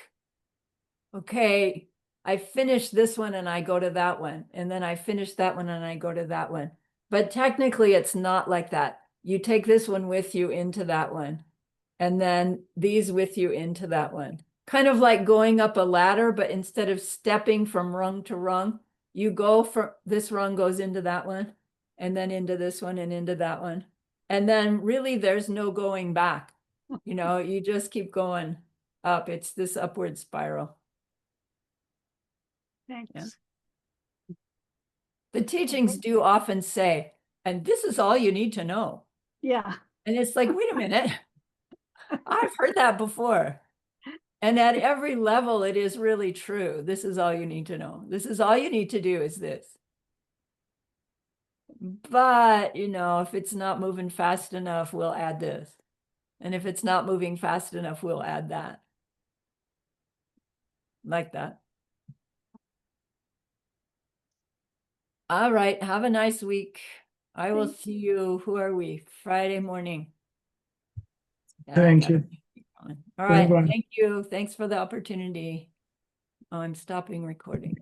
okay, I finish this one and I go to that one. And then I finish that one and I go to that one. But technically, it's not like that. You take this one with you into that one, and then these with you into that one. Kind of like going up a ladder, but instead of stepping from rung to rung, you go from this rung goes into that one, and then into this one and into that one. And then really there's no going back. You just keep going up. It's this upward spiral. Thanks. Yeah. The teachings do often say, and this is all you need to know. Yeah. And it's like, wait a minute. I've heard that before. And at every level, it is really true. This is all you need to know. This is all you need to do is this. But, if it's not moving fast enough, we'll add this. And if it's not moving fast enough, we'll add that. Like that. All right. Have a nice week. I will see you. Who are we? Friday morning. Thank you. All right. Bye-bye. Thank you. Thanks for the opportunity. Oh, I'm stopping recording.